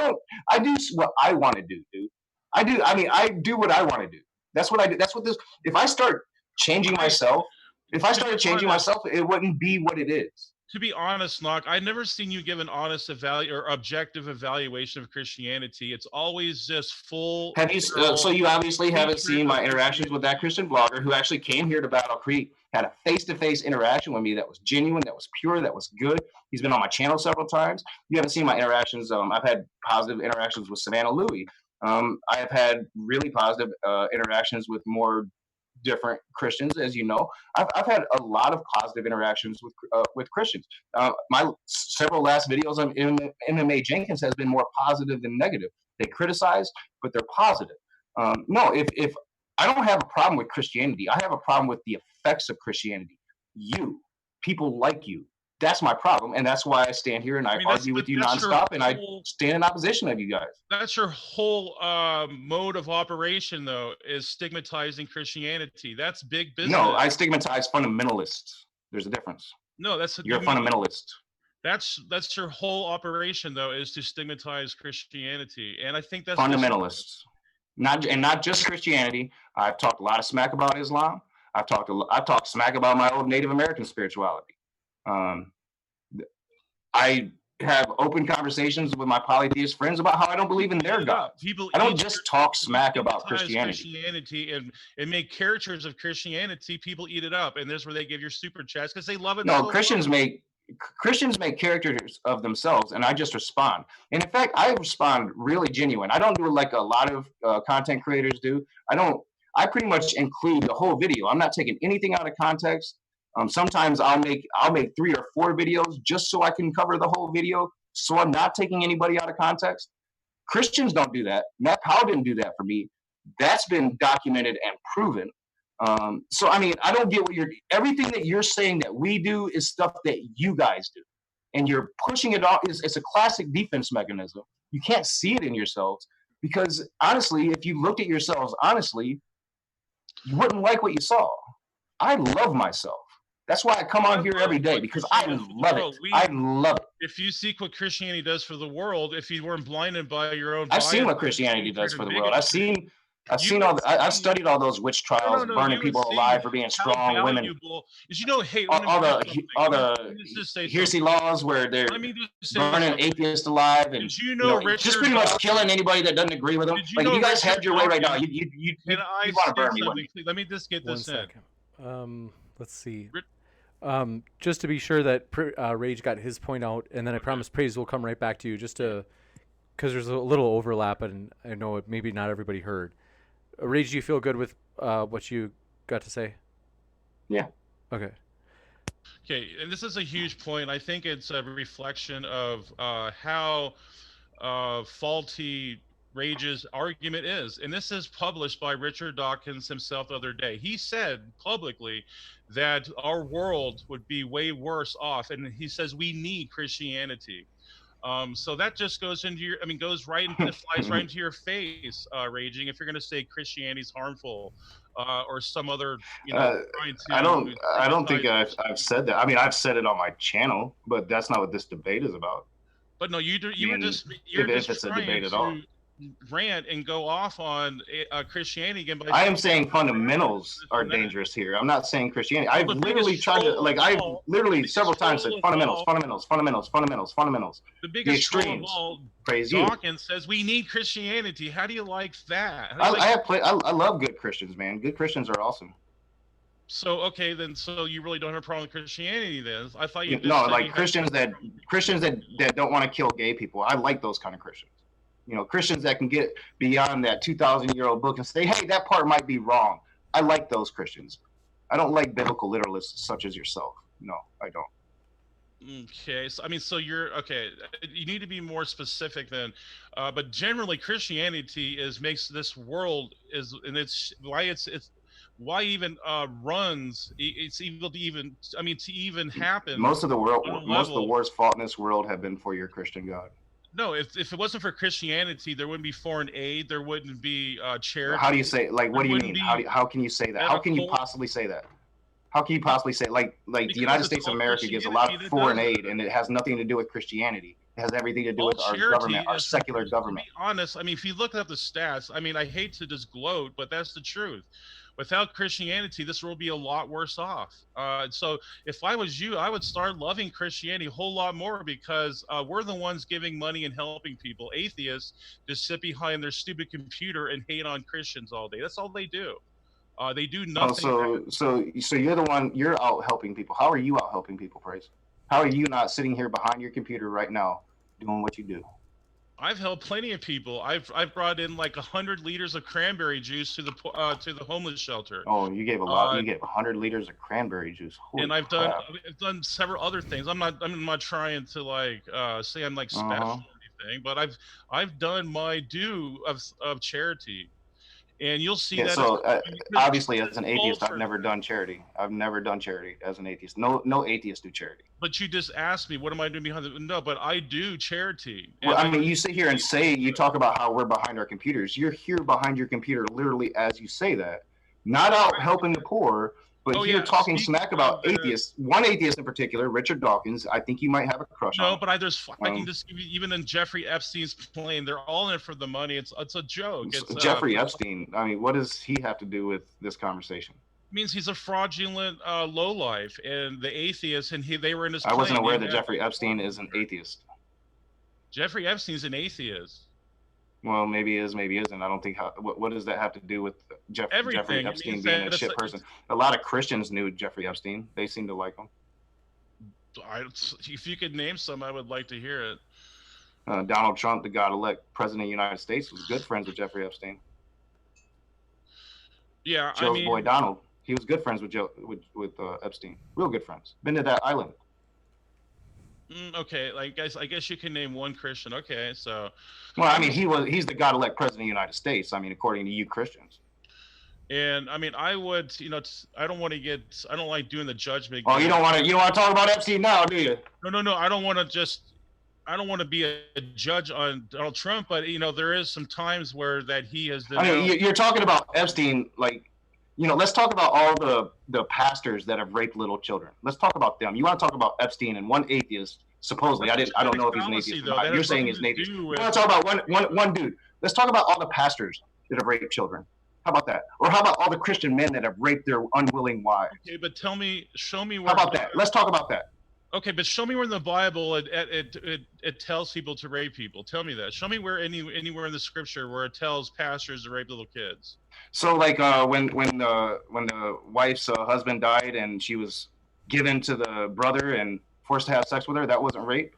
do what I want to do, dude. I do what I want to do. That's what I do. That's what this, if I start changing myself, it wouldn't be what it is. To be honest, Nock, I've never seen you give an honest or objective evaluation of Christianity. It's always just full. Have you? So you obviously haven't seen my interactions with that Christian blogger who actually came here to Battle Creek, had a face-to-face interaction with me that was genuine, that was pure, that was good. He's been on my channel several times. You haven't seen my interactions. I've had positive interactions with Savannah Louie. I have had really positive interactions with more different Christians, as you know. I've had a lot of positive interactions with Christians. My several last videos on MMA Jenkins has been more positive than negative. They criticize, but they're positive. No, if I don't have a problem with Christianity, I have a problem with the effects of Christianity. You, people like you. That's my problem, and that's why I stand here and I argue with you nonstop, and I stand in opposition of you guys. That's your whole mode of operation, though, is stigmatizing Christianity. That's big business. No, I stigmatize fundamentalists. There's a difference. No, you're a fundamentalist. That's your whole operation, though, is to stigmatize Christianity, and I think that's fundamentalists. Not just Christianity. I've talked a lot of smack about Islam. I've talked smack about my old Native American spirituality. I have open conversations with my polytheist friends about how I don't believe in their God. I don't just talk smack about Christianity and make caricatures of Christianity. People eat it up, and there's where they give your super chats because they love it. No, Christians make caricatures of themselves, and I just respond. And in fact, I respond really genuine. I don't do it like a lot of content creators do. I pretty much include the whole video. I'm not taking anything out of context. Sometimes I'll make 3 or 4 videos just so I can cover the whole video, so I'm not taking anybody out of context. Christians don't do that. Matt Powell didn't do that for me. That's been documented and proven. So I mean, I don't get what everything that you're saying that we do is stuff that you guys do, and you're pushing it off. It's a classic defense mechanism. You can't see it in yourselves, because honestly, if you looked at yourselves honestly, you wouldn't like what you saw. I love myself. That's why I come on here every day, because I love it. I love it. If you seek what Christianity does for the world, if you weren't blinded by your own, I've seen what Christianity does for the world. I've studied all those witch trials, burning people alive for being strong women. Hey, all the heresy laws where they're burning atheists alive and just pretty much killing anybody that doesn't agree with them. Like, if you guys had your way right now, you want to burn me. Let me just get this in. Let's see. Just to be sure that Rage got his point out, and then I promise Praise will come right back to you, just to, because there's a little overlap, and I know maybe not everybody heard. Rage, do you feel good with what you got to say? Yeah. Okay, and this is a huge point. I think it's a reflection of how faulty Rage's argument is, and this is published by Richard Dawkins himself the other day. He said publicly that our world would be way worse off, and he says we need Christianity. So that just goes into your, I mean, goes right into, flies right into your face, Raging. If you're going to say Christianity's harmful, or some other, trying to. I don't think I've said that. I mean, I've said it on my channel, but that's not what this debate is about. But no, you're just if it's a debate at all. Rant and go off on Christianity again. I am saying fundamentals are dangerous here. I'm not saying Christianity. I've literally tried to, like, I've literally several times said fundamentals. The biggest extremes. Praise you. Dawkins says we need Christianity. How do you like that? I love good Christians, man. Good Christians are awesome. So okay, then so you really don't have a problem with Christianity then? I thought you Christians that don't want to kill gay people. I like those kind of Christians. Christians that can get beyond that 2,000-year-old book and say, hey, that part might be wrong. I like those Christians. I don't like biblical literalists such as yourself. No, I don't. Okay, so I mean, so you're okay. You need to be more specific then. But generally, Christianity makes this world and it's why even runs. It's evil to even. I mean, to even happen. Most of the wars fought in this world have been for your Christian God. No, if it wasn't for Christianity, there wouldn't be foreign aid. There wouldn't be charity. How do you say? Like, what do you mean? How can you say that? How can you possibly say that? How can you possibly say like the United States of America gives a lot of foreign aid, and it has nothing to do with Christianity. It has everything to do with our government, our secular government. To be honest, I mean, if you look up the stats, I mean, I hate to just gloat, but that's the truth. Without Christianity, this world would be a lot worse off. So if I was you, I would start loving Christianity a whole lot more because we're the ones giving money and helping people. Atheists just sit behind their stupid computer and hate on Christians all day. That's all they do. They do nothing. So you're the one, you're out helping people. How are you out helping people, Praise? How are you not sitting here behind your computer right now doing what you do? I've helped plenty of people. I've brought in like 100 liters of cranberry juice to the homeless shelter. Oh, you gave a lot. You gave 100 liters of cranberry juice. Holy and I've crap. done several other things. I'm not trying to like say I'm like special or anything, but I've done my due of charity. And you'll see that. So obviously, as an atheist, I've never done charity. I've never done charity as an atheist. No atheists do charity. But you just asked me, what am I doing behind the? No, but I do charity. Well, I mean, you sit here and you talk about how we're behind our computers. You're here behind your computer, literally, as you say that, not out helping the poor. But you're talking smack about atheists. One atheist in particular, Richard Dawkins. I think you might have a crush on. No, but I can just give you, even in Jeffrey Epstein's plane, they're all in it for the money. It's a joke. It's, Jeffrey Epstein. I mean, what does he have to do with this conversation? It means he's a fraudulent lowlife, and the atheists, and they were in his plane. I wasn't aware that Jeffrey Epstein is an atheist. Jeffrey Epstein's an atheist. Well, maybe he is, maybe he isn't. I don't think. What does that have to do with Jeffrey Epstein being a shit person? A lot of Christians knew Jeffrey Epstein. They seem to like him. If you could name some, I would like to hear it. Donald Trump, the God-elect president of the United States, was good friends with Jeffrey Epstein. Yeah, Joe's boy Donald. He was good friends with Epstein. Real good friends. Been to that island. Okay, I guess you can name one Christian. Okay, so. Well, I mean, he's the God-elect president of the United States. I mean, according to you Christians. And I mean, I would, I don't like doing the judgment. Oh, you don't want to talk about Epstein now, do you? No. I don't want to be a judge on Donald Trump, but there is some times where that he has. I mean, you're talking about Epstein, like, let's talk about all the pastors that have raped little children. Let's talk about them. You want to talk about Epstein and one atheist, supposedly. I don't know if he's an atheist or not. You're saying he's an atheist. You want to talk about one dude. Let's talk about all the pastors that have raped children. How about that? Or how about all the Christian men that have raped their unwilling wives? Okay, but show me where. How about that? Let's talk about that. Okay, but show me where in the Bible it tells people to rape people. Tell me that. Show me where anywhere in the scripture where it tells pastors to rape little kids. So like when the wife's husband died and she was given to the brother and forced to have sex with her, that wasn't rape?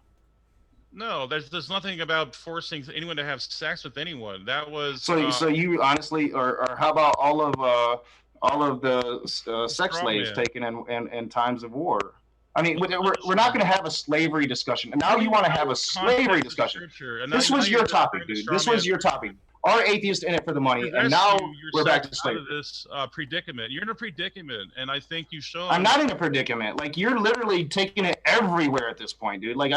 No, there's nothing about forcing anyone to have sex with anyone. That was so you honestly, or how about all of the sex slaves taken in times of war? I mean, we're not going to have a slavery discussion. And now you want to have a slavery discussion. This was your topic, dude. This was your topic. are atheists in it for the money? And now we're back to slavery. Out of this predicament. You're in a predicament, and I think you've shown. I'm not in a predicament. Like, you're literally taking it everywhere at this point, dude. Like,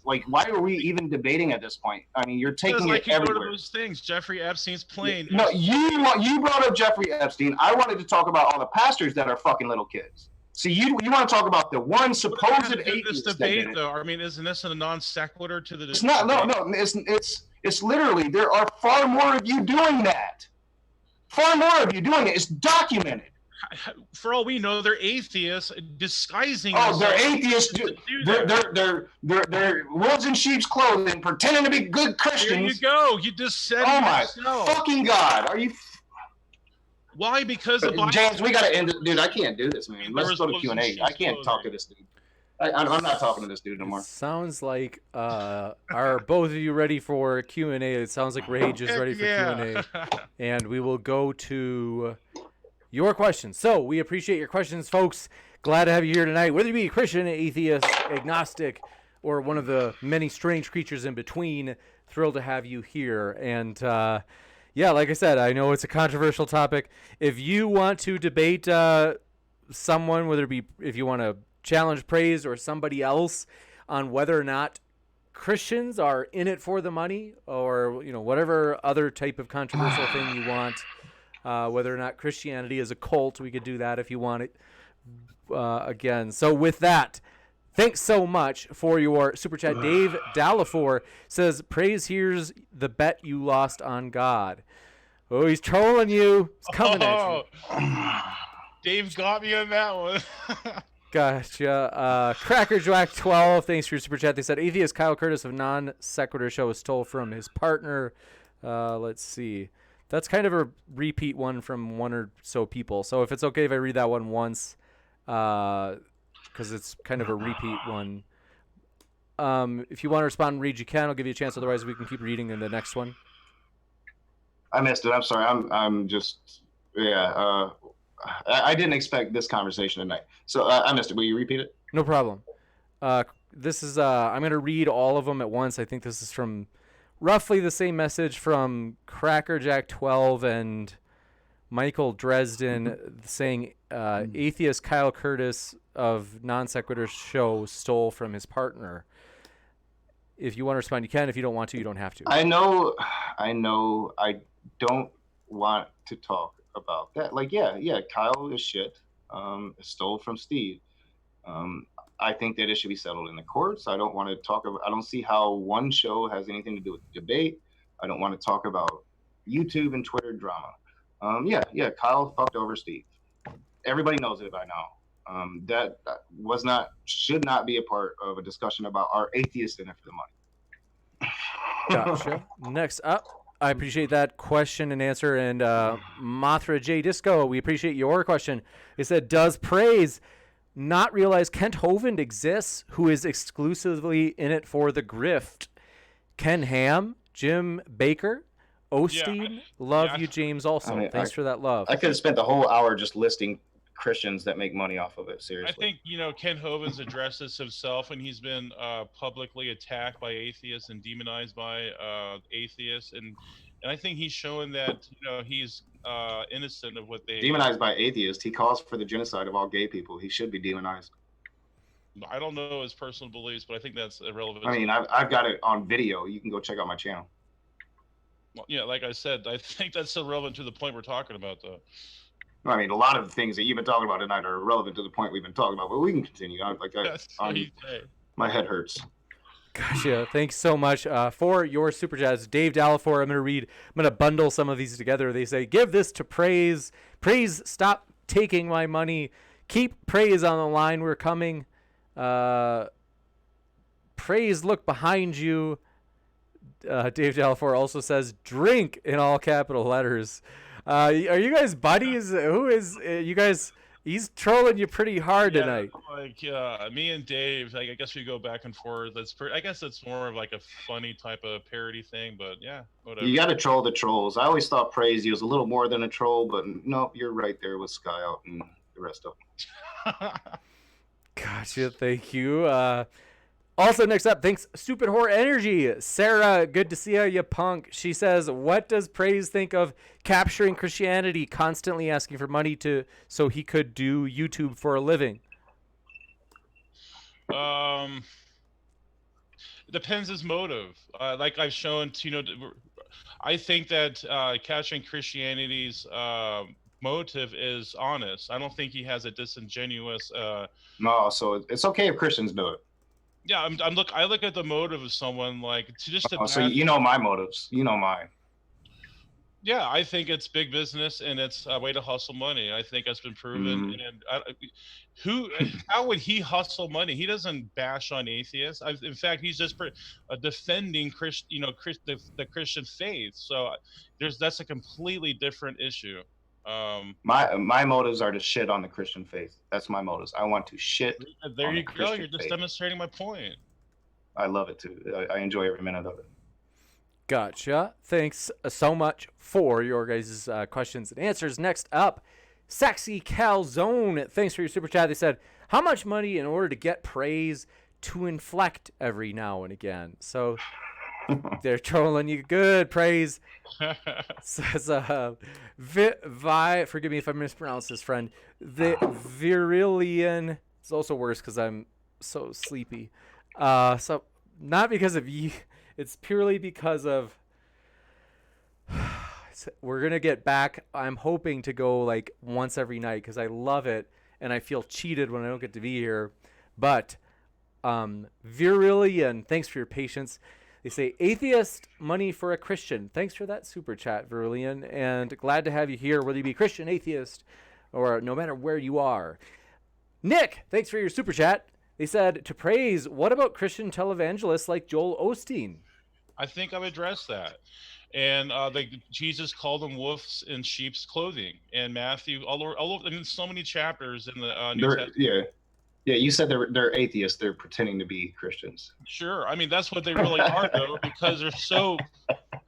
why are we even debating at this point? I mean, you're taking it everywhere. Go to those things. Jeffrey Epstein's plane. No, you brought up Jeffrey Epstein. I wanted to talk about all the pastors that are fucking little kids. See, you want to talk about the one supposed atheist this debate, though. I mean, isn't this a non sequitur to the debate? It's not. No. It's literally, there are far more of you doing that. Far more of you doing it. It's documented. For all we know, they're atheists disguising. Oh, they're atheists. They're wolves in sheep's clothing, pretending to be good Christians. There you go. You just said it yourself. Oh my fucking God! Are you? Why? Because of James, we gotta end it, dude. I can't do this, man. Let's go to Q&A. I can't talk to this dude. I'm not talking to this dude no more. Sounds like are both of you ready for Q&A? It sounds like Rage is ready for Q&A, and we will go to your questions. So we appreciate your questions, folks. Glad to have you here tonight, whether you be Christian, atheist, agnostic, or one of the many strange creatures in between. Thrilled to have you here. And yeah, like I said, I know it's a controversial topic. If you want to debate someone, whether it be if you want to challenge praise or somebody else on whether or not Christians are in it for the money, or whatever other type of controversial thing you want, whether or not Christianity is a cult, we could do that if you want it again. So with that, thanks so much for your super chat. Dave Dallafor says, praise, here's the bet you lost on God. Oh, he's trolling you. He's coming at you. Dave got me on that one. Gotcha. Cracker Jack 12, thanks for your super chat. They said atheist Kyle Curtis of Non Sequitur Show stole from his partner. Let's see. That's kind of a repeat one from one or so people. So if it's okay if I read that one once, because it's kind of a repeat one. If you want to respond and read, you can. I'll give you a chance. Otherwise, we can keep reading in the next one. I missed it. I'm sorry. I'm just, yeah. I didn't expect this conversation tonight. So I missed it. Will you repeat it? No problem. This is, I'm going to read all of them at once. I think this is from roughly the same message from Cracker Jack 12 and Michael Dresden saying atheist Kyle Curtis of Non Sequitur Show stole from his partner. If you want to respond, you can. If you don't want to, you don't have to. I know. I don't want to talk about that. Like, yeah, Kyle is shit. Stole from Steve. I think that it should be settled in the courts. I don't want to talk about, I don't see how one show has anything to do with the debate. I don't want to talk about YouTube and Twitter drama. Yeah, Kyle fucked over Steve. Everybody knows it by now. That should not be a part of a discussion about our atheists in it for the money. Gotcha. Next up, I appreciate that question and answer. And Mothra J Disco, we appreciate your question. They said, does praise not realize Kent Hovind exists, who is exclusively in it for the grift? Ken Ham, Jim Baker, Osteen, love you, James, also. Thanks for that love. I could have spent the whole hour just listing Christians that make money off of it, seriously. I think, Ken Hovind's addressed this himself, and he's been publicly attacked by atheists and demonized by atheists, and I think he's showing that, he's innocent of what they... Demonized by atheists. He calls for the genocide of all gay people. He should be demonized. I don't know his personal beliefs, but I think that's irrelevant. I mean, I've got it on video. You can go check out my channel. Well, yeah, like I said, I think that's irrelevant to the point we're talking about, though. I mean, a lot of the things that you've been talking about tonight are relevant to the point we've been talking about, but we can continue. My head hurts. Gotcha. Thanks so much for your super chats. Dave Dallafor, I'm going to bundle some of these together. They say, give this to praise. Praise, stop taking my money. Keep praise on the line. We're coming. Praise, look behind you. Dave Dallafor also says, drink in all capital letters. Are you guys buddies? Who is you guys? He's trolling you pretty hard tonight. Like me and Dave, I guess we go back and forth. I guess it's more of like a funny type of parody thing, but yeah, whatever. You got to troll the trolls. I always thought Praise was a little more than a troll, but no, you're right there with Sky Out and the rest of them. Gotcha. Thank you. Also, next up, thanks, Stupid Horror Energy. Sarah, good to see you, punk. She says, what does Praise think of capturing Christianity, constantly asking for money so he could do YouTube for a living? It depends his motive. Like I've shown, I think that capturing Christianity's motive is honest. I don't think he has a disingenuous. No, so it's okay if Christians do it. Yeah, I look at the motive of someone like So you know my motives. You know mine. Yeah, I think it's big business and it's a way to hustle money. I think that's been proven. And how would he hustle money? He doesn't bash on atheists. In fact, he's just defending the Christian faith. So that's a completely different issue. My motives are to shit on the Christian faith. That's my motives. I want to shit. There you go. You're just demonstrating my point. I love it too. I enjoy every minute of it. Gotcha. Thanks so much for your guys' questions and answers. Next up, Sexy Calzone. Thanks for your super chat. They said, how much money in order to get praise to inflect every now and again? So they're trolling you good, praise. Says, forgive me if I mispronounce this, friend. The Virilian. It's also worse because I'm so sleepy. So not because of you. It's purely because of we're going to get back. I'm hoping to go like once every night because I love it and I feel cheated when I don't get to be here. But Virilian, thanks for your patience. They say, atheist money for a Christian. Thanks for that super chat, Virilian. And glad to have you here, whether you be Christian, atheist, or no matter where you are. Nick, thanks for your super chat. They said, to praise, what about Christian televangelists like Joel Osteen? I think I've addressed that. And Jesus called them wolves in sheep's clothing. And Matthew, all over, I mean, so many chapters in the New Testament. Yeah, you said they're atheists. They're pretending to be Christians. Sure. I mean, that's what they really are, though, because they're so,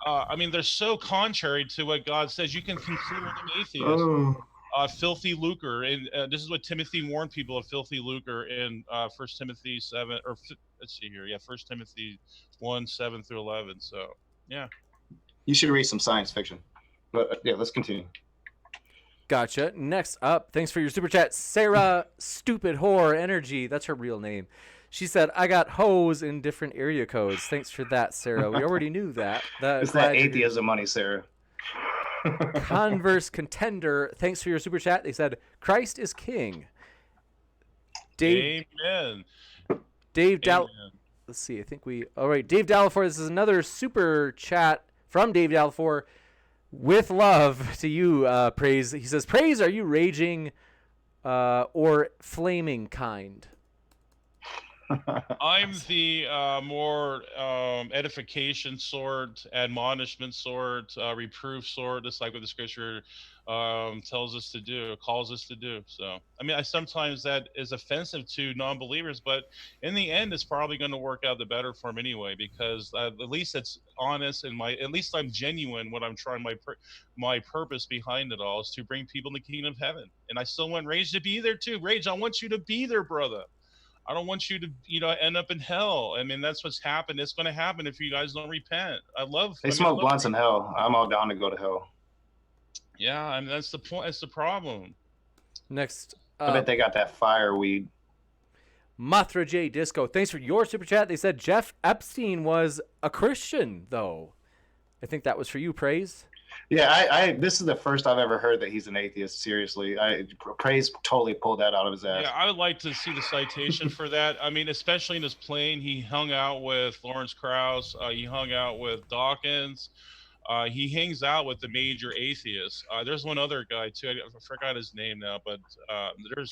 they're so contrary to what God says. You can consider them atheists. Filthy lucre, and this is what Timothy warned people of: filthy lucre in 1 Timothy 7, or let's see here, 1 Timothy 1:7-11. So yeah, you should read some science fiction. But yeah, let's continue. Gotcha. Next up, thanks for your super chat, Sarah Stupid Horror Energy. That's her real name. She said, I got hoes in different area codes. Thanks for that, Sarah. We already knew that. It's that atheism money, Sarah. Converse Contender, thanks for your super chat. They said, Christ is king. Amen. Dave let's see, I think all right, Dave Dallafor, this is another super chat from Dave Dallafor. With love to you, praise. He says, praise, are you raging or flaming kind? I'm the more edification sort, admonishment sort, reproof sort, just like what the scripture tells us to do, calls us to do. So, I mean, sometimes that is offensive to non-believers, but in the end, it's probably going to work out the better for them anyway, because at least it's honest and at least I'm genuine when I'm trying. My purpose behind it all is to bring people in the kingdom of heaven, and I still want Rage to be there too. Rage, I want you to be there, brother. I don't want you to, end up in hell. I mean, that's what's happened. It's going to happen if you guys don't repent. They smoke blunts in hell. I'm all down to go to hell. Yeah, I mean, that's the point. That's the problem. Next. I bet they got that fire weed. Mathra J Disco, thanks for your super chat. They said Jeff Epstein was a Christian, though. I think that was for you, Praise. Yeah, this is the first I've ever heard that he's an atheist. Seriously, Praise totally pulled that out of his ass. Yeah, I would like to see the citation for that. I mean, especially in his plane, he hung out with Lawrence Krauss. He hung out with Dawkins. He hangs out with the major atheists. There's one other guy too. I forgot his name now, but I don't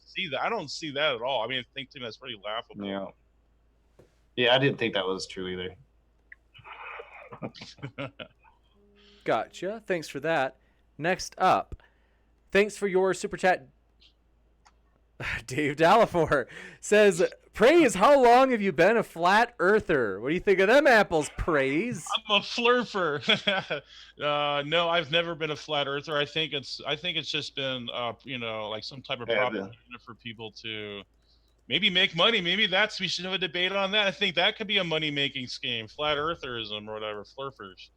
see that. I don't see that at all. I mean, I think to me that's pretty laughable. Yeah, I didn't think that was true either. Gotcha. Thanks for that. Next up, thanks for your super chat. Dave Dallafor says, Praise, how long have you been a flat earther? What do you think of them apples, Praise? I'm a flurfer. No, I've never been a flat earther. I think it's just been, like some type of propaganda for people to maybe make money. Maybe we should have a debate on that. I think that could be a money making scheme, flat eartherism or whatever, flurfers.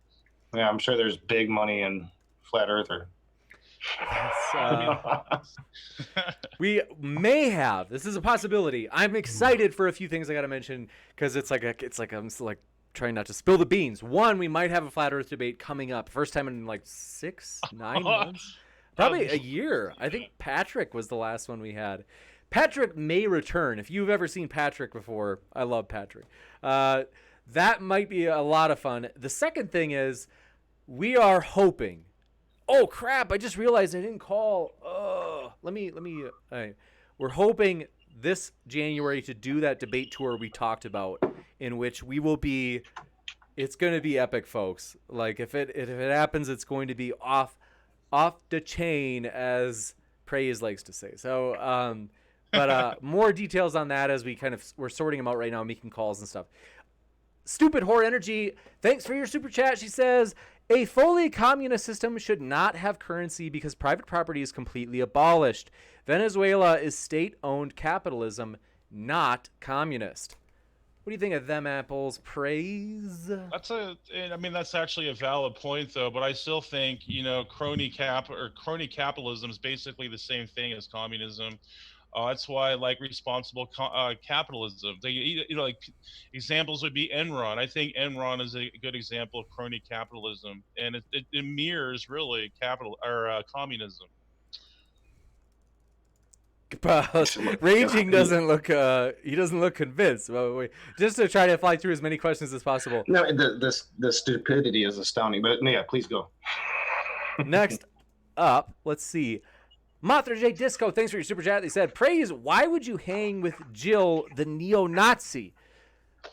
Yeah, I'm sure there's big money in flat earther. Yes, we may have. This is a possibility. I'm excited for a few things I got to mention because it's like I'm like trying not to spill the beans. One, we might have a flat Earth debate coming up. First time in like 9 months, probably a year. I think Patrick was the last one we had. Patrick may return. If you've ever seen Patrick before, I love Patrick. That might be a lot of fun. The second thing is we are hoping. Oh crap! I just realized I didn't call. We're hoping this January to do that debate tour we talked about, in which we will be. It's going to be epic, folks. Like if it happens, it's going to be off the chain, as Praise likes to say. So, but more details on that as we're sorting them out right now, making calls and stuff. Stupid Whore Energy, thanks for your super chat. She says, a fully communist system should not have currency because private property is completely abolished. Venezuela is state-owned capitalism, not communist. What do you think of them apples, Praise? That's actually a valid point, though. But I still think, crony capitalism is basically the same thing as communism. That's why I like responsible capitalism. Like examples would be Enron. I think Enron is a good example of crony capitalism, and it mirrors really communism. Raging doesn't look. He doesn't look convinced. Well, wait, just to try to fly through as many questions as possible. No, the stupidity is astounding. But yeah, please go. Next up, let's see. Mothra J Disco, thanks for your super chat. They said, Praise, why would you hang with Jill, the neo-Nazi?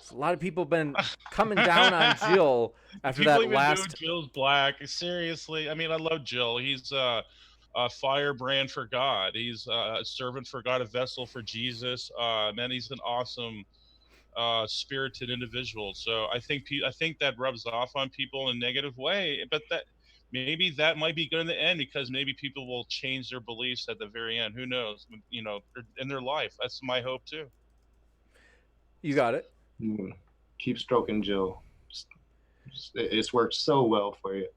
So a lot of people have been coming down on Jill after people that last. Jill's black. Seriously, I love Jill. He's a firebrand for God. He's a servant for God, a vessel for Jesus. Man, he's an awesome, spirited individual. So I think that rubs off on people in a negative way. But maybe that might be good in the end, because maybe people will change their beliefs at the very end. Who knows? In their life. That's my hope too. You got it. Keep stroking Jill. It's worked so well for you.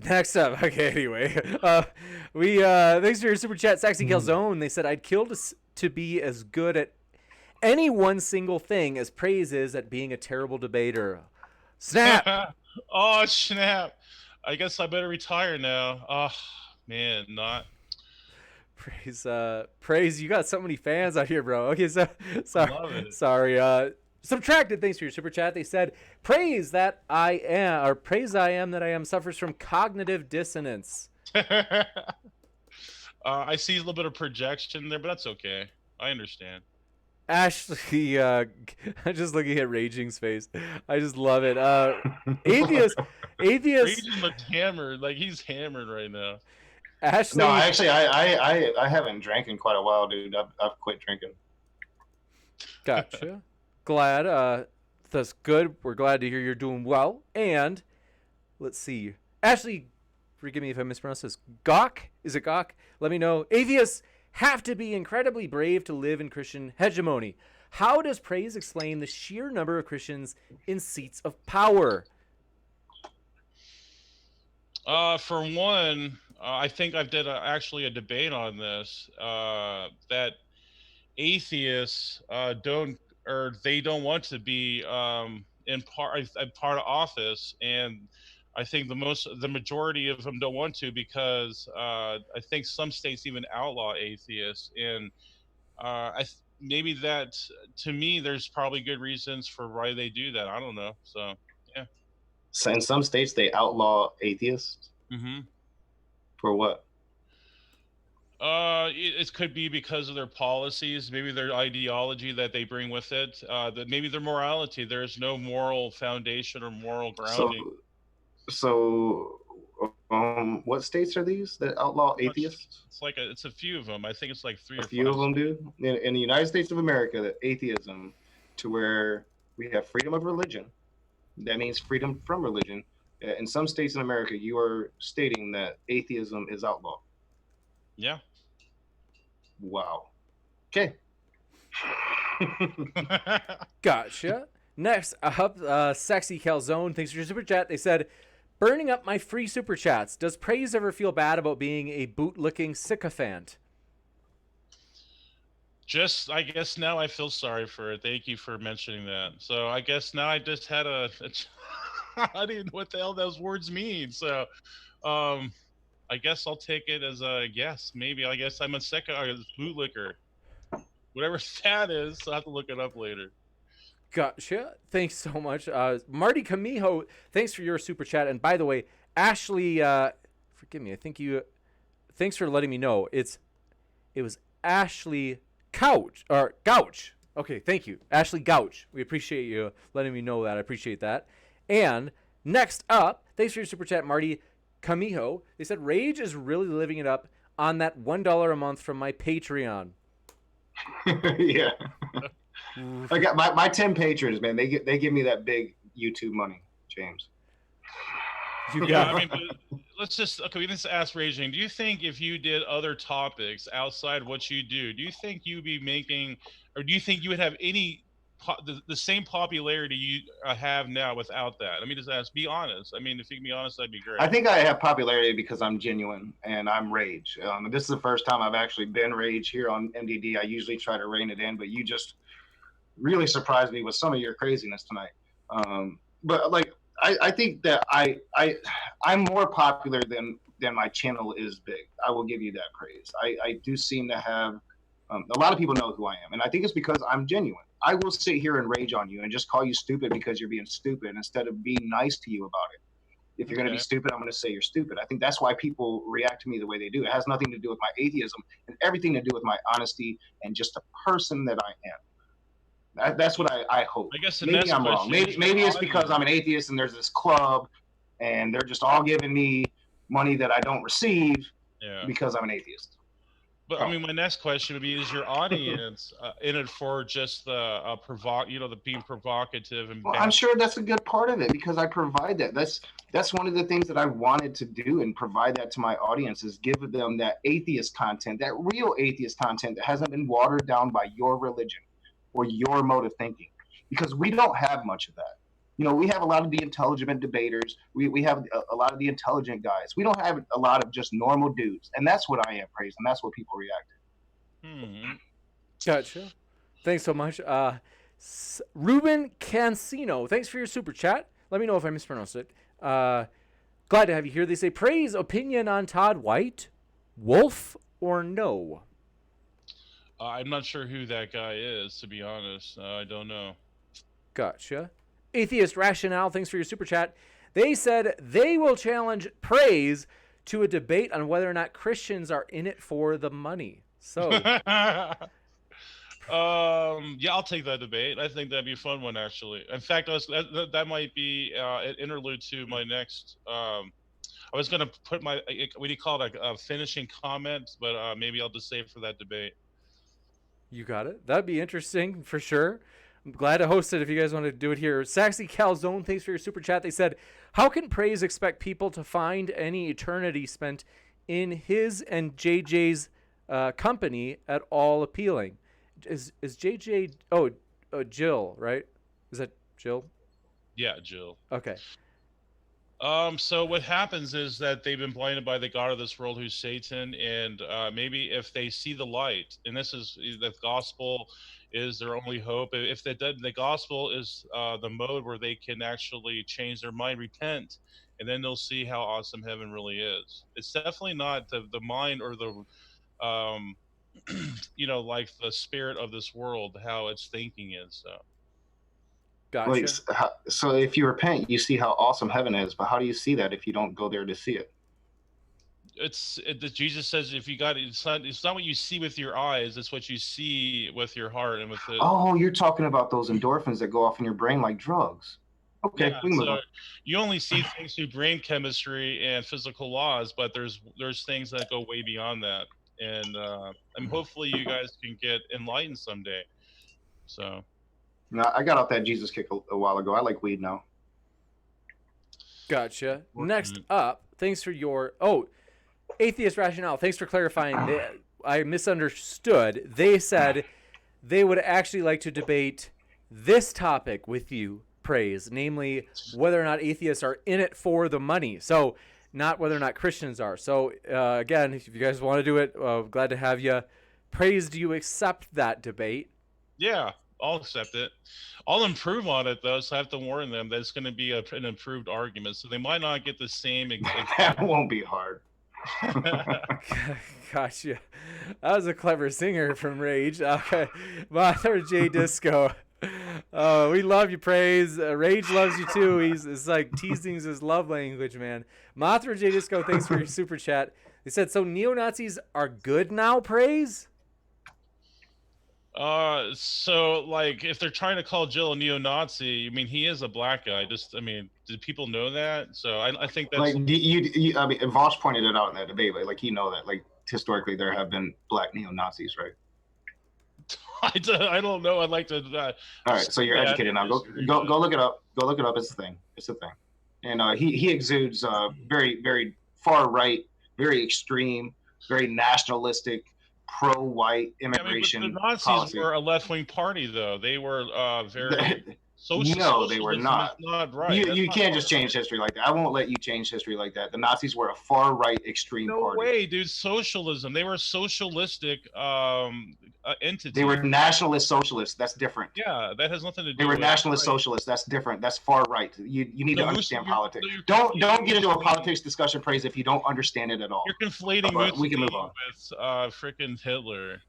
Next up, okay. Anyway, thanks for your super chat, Saxy Calzone. They said I'd kill to be as good at any one single thing as Praise is at being a terrible debater. Snap. Oh, snap. I guess I better retire now. Oh, man, not. Praise, you got so many fans out here, bro. Okay, sorry. Subtracted, thanks for your super chat. They said, praise I am that I am suffers from cognitive dissonance. I see a little bit of projection there, but that's okay. I understand. Ashley, I'm just looking at Raging's face. I just love it. Atheist. Raging looks hammered, like he's hammered right now. Ashley. No, actually, I haven't drank in quite a while, dude. I've quit drinking. Gotcha. Glad. That's good. We're glad to hear you're doing well. And let's see. Ashley, forgive me if I mispronounce this. Gawk? Is it Gawk? Let me know. Atheists have to be incredibly brave to live in Christian hegemony. How does Praise explain the sheer number of Christians in seats of power? For one, I think I've did actually a debate on this, that atheists don't want to be in part of office, and I think the majority of them don't want to, because I think some states even outlaw atheists, and maybe that, to me, there's probably good reasons for why they do that. I don't know. So yeah. So in some states they outlaw atheists. Mm-hmm. For what? It could be because of their policies, maybe their ideology that they bring with it, that maybe their morality. There is no moral foundation or moral grounding. So, what states are these that outlaw atheists? It's a few of them. I think it's like three or five. A few of them do. In the United States of America, that atheism, to where we have freedom of religion, that means freedom from religion. In some states in America, you are stating that atheism is outlawed. Yeah. Wow. Okay. Gotcha. Next up, Sexy Calzone. Thanks for your super chat. They said, burning up my free super chats. Does praise ever feel bad about being a boot-licking sycophant? Just, I guess now I feel sorry for it. Thank you for mentioning that. So I guess now I just had I didn't know what the hell those words mean. So, I guess I'll take it as a yes. Maybe I guess I'm a bootlicker, whatever that is. I'll have to look it up later. Gotcha. Thanks so much. Marty Camijo, thanks for your super chat. And by the way, Ashley, forgive me, thanks for letting me know. It was Ashley Gouch. Okay, thank you. Ashley Gouch. We appreciate you letting me know that. I appreciate that. And next up, thanks for your super chat, Marty Camijo. They said, Rage is really living it up on that $1 a month from my Patreon. Yeah. I got my 10 patrons, man. They give me that big YouTube money, James. I mean, let's ask Raging. Do you think if you did other topics outside what you do you think you'd be making, or do you think you would have the same popularity you have now without that? Let me just ask. Be honest. I mean, if you can be honest, that'd be great. I think I have popularity because I'm genuine and I'm Rage. This is the first time I've actually been Rage here on MDD. I usually try to rein it in, but you just really surprised me with some of your craziness tonight. But like, I think that I'm more popular than my channel is big. I will give you that praise. I do seem to have a lot of people know who I am, and I think it's because I'm genuine. I will sit here and rage on you and just call you stupid because you're being stupid instead of being nice to you about it. If you're going to be stupid, I'm going to say you're stupid. I think that's why people react to me the way they do. It has nothing to do with my atheism and everything to do with my honesty and just the person that I am. That's what I hope. I guess maybe I'm wrong. Maybe it's because I'm an atheist and there's this club and they're just all giving me money that I don't receive because I'm an atheist. But I mean, my next question would be: is your audience in it for just the the being provocative and? Well, I'm sure that's a good part of it because I provide that. That's one of the things that I wanted to do and provide that to my audience is give them that atheist content, that real atheist content that hasn't been watered down by your religion or your mode of thinking, because we don't have much of that. You know, we have a lot of the intelligent debaters. We have a lot of the intelligent guys. We don't have a lot of just normal dudes. And that's what I am praising. That's what people react to. Gotcha. Thanks so much. Ruben Cancino, thanks for your super chat. Let me know if I mispronounced it. Glad to have you here. They say, praise opinion on Todd White, wolf or no? I'm not sure who that guy is, to be honest. I don't know. Gotcha. Atheist Rationale, thanks for your super chat. They said they will challenge praise to a debate on whether or not Christians are in it for the money. So, yeah, I'll take that debate. I think that'd be a fun one, actually. In fact, that might be an interlude to my next. I was going to put what do you call it, a finishing comment, but maybe I'll just save it for that debate. You got it. That'd be interesting for sure. I'm glad to host it if you guys want to do it here. Saxy Calzone, thanks for your super chat. They said, how can praise expect people to find any eternity spent in his and JJ's company at all appealing? Is JJ, Jill, right? Is that Jill? Yeah, Jill. Okay. So what happens is that they've been blinded by the god of this world, who's Satan, and maybe if they see the light, and this is the gospel is their only hope. If the gospel is the mode where they can actually change their mind, repent, and then they'll see how awesome heaven really is. It's definitely not the mind or the like the spirit of this world, how its thinking is. So. Gotcha. Wait, so if you repent, you see how awesome heaven is, but how do you see that if you don't go there to see it? Jesus says if you got it's not what you see with your eyes, it's what you see with your heart and with it. Oh, you're talking about those endorphins that go off in your brain like drugs. Okay, yeah, so you only see things through brain chemistry and physical laws, but there's things that go way beyond that, and hopefully you guys can get enlightened someday. So. No, I got off that Jesus kick a while ago. I like weed now. Gotcha. Next up, thanks for your Atheist Rationale. Thanks for clarifying. I misunderstood. They said they would actually like to debate this topic with you, Praise, namely whether or not atheists are in it for the money. So not whether or not Christians are. So again, if you guys want to do it, glad to have you. Praise, do you accept that debate? Yeah, I'll accept it. I'll improve on it though, so I have to warn them that it's going to be an improved argument. So they might not get the same. That won't be hard. Gotcha. That was a clever singer from Rage. Okay, Mother J Disco. Oh, we love you, Praise. Rage loves you too. It's like teasing's his love language, man. Mothra J Disco, thanks for your super chat. They said, so neo-Nazis are good now, Praise? So like if they're trying to call Jill a neo-Nazi, I mean he is a black guy. I mean, did people know that? So I think that's like you I mean, Vosh pointed it out in that debate. Like you know that like historically there have been black neo-Nazis, right? I don't know. I'd like to. All right, so you're educated now. Go look it up. Go look it up. It's a thing. It's a thing. And he exudes very very far right, very extreme, very nationalistic, pro-white immigration the Nazis policy. were a left-wing party, though. They were very social. No, they were not. Not right. You can't just change history like that. I won't let you change history like that. The Nazis were a far-right extreme no party. No way, dude. Socialism. They were socialistic entity. They were nationalist socialists. That's different. Yeah, that has nothing to do. They were nationalist socialists. That's different. That's far right. You need to understand politics. Don't get into a politics discussion, Praise, if you don't understand it at all. You're conflating but we can move on with freaking Hitler.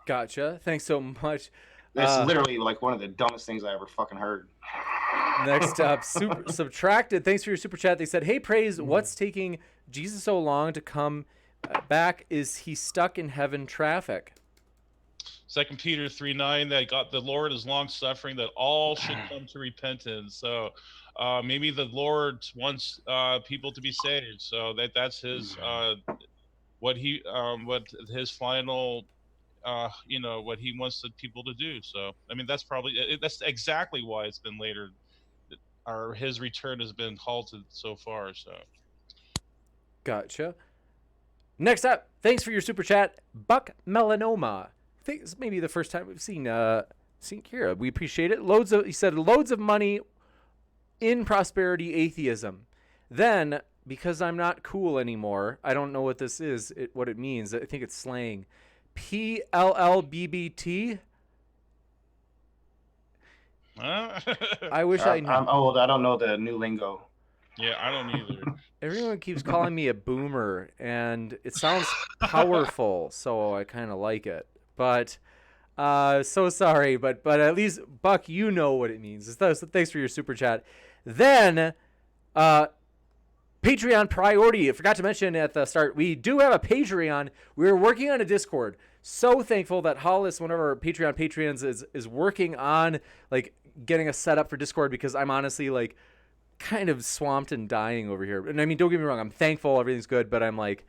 Gotcha. Thanks so much. That's literally like one of the dumbest things I ever fucking heard. Next up, Subtracted. Thanks for your super chat. They said, hey, Praise, what's taking Jesus so long to come back? Is he stuck in heaven traffic? 2 Peter 3:9, that God, the Lord is long suffering, that all should come to repentance. So maybe the Lord wants people to be saved. So that's his what his final what he wants the people to do. So I mean that's exactly why it's been later, or his return has been halted so far. So gotcha. Next up, thanks for your super chat, Buck Melanoma. I think it's maybe the first time we've seen Kira. We appreciate it. He said loads of money in prosperity atheism. Then, because I'm not cool anymore, I don't know what this is, what it means. I think it's slang. PLLBBT. I wish I knew. I'm old. I don't know the new lingo. Yeah, I don't either. Everyone keeps calling me a boomer, and it sounds powerful, so I kind of like it. But so sorry, but at least Buck, you know what it means. Thanks for your super chat. Then Patreon priority. I forgot to mention at the start, we do have a Patreon. We're working on a Discord. So thankful that Hollis, one of our Patreon patrons, is working on like getting us set up for Discord, because I'm honestly like kind of swamped and dying over here. And I mean, don't get me wrong, I'm thankful everything's good, but I'm like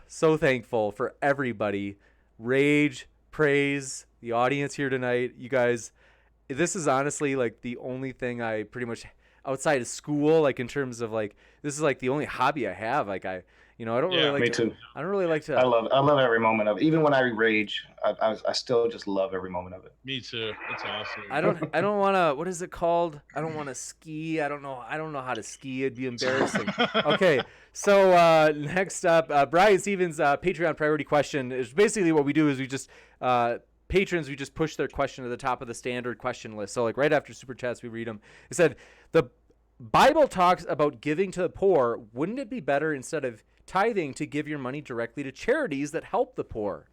so thankful for everybody. Rage, Praise, the audience here tonight. You guys, this is honestly like the only thing I pretty much outside of school, like in terms of like, this is like the only hobby I have. Like I don't really like me too. I don't really like to. I love every moment of it. Even when I rage, I still just love every moment of it. Me too. It's awesome. I don't want to. What is it called? I don't want to ski. I don't know how to ski. It'd be embarrassing. Okay, so next up, Brian Stevens' Patreon priority question is basically what we do is we just patrons, we just push their question to the top of the standard question list. So like right after super chats, we read them. It said the Bible talks about giving to the poor. Wouldn't it be better instead of tithing to give your money directly to charities that help the poor?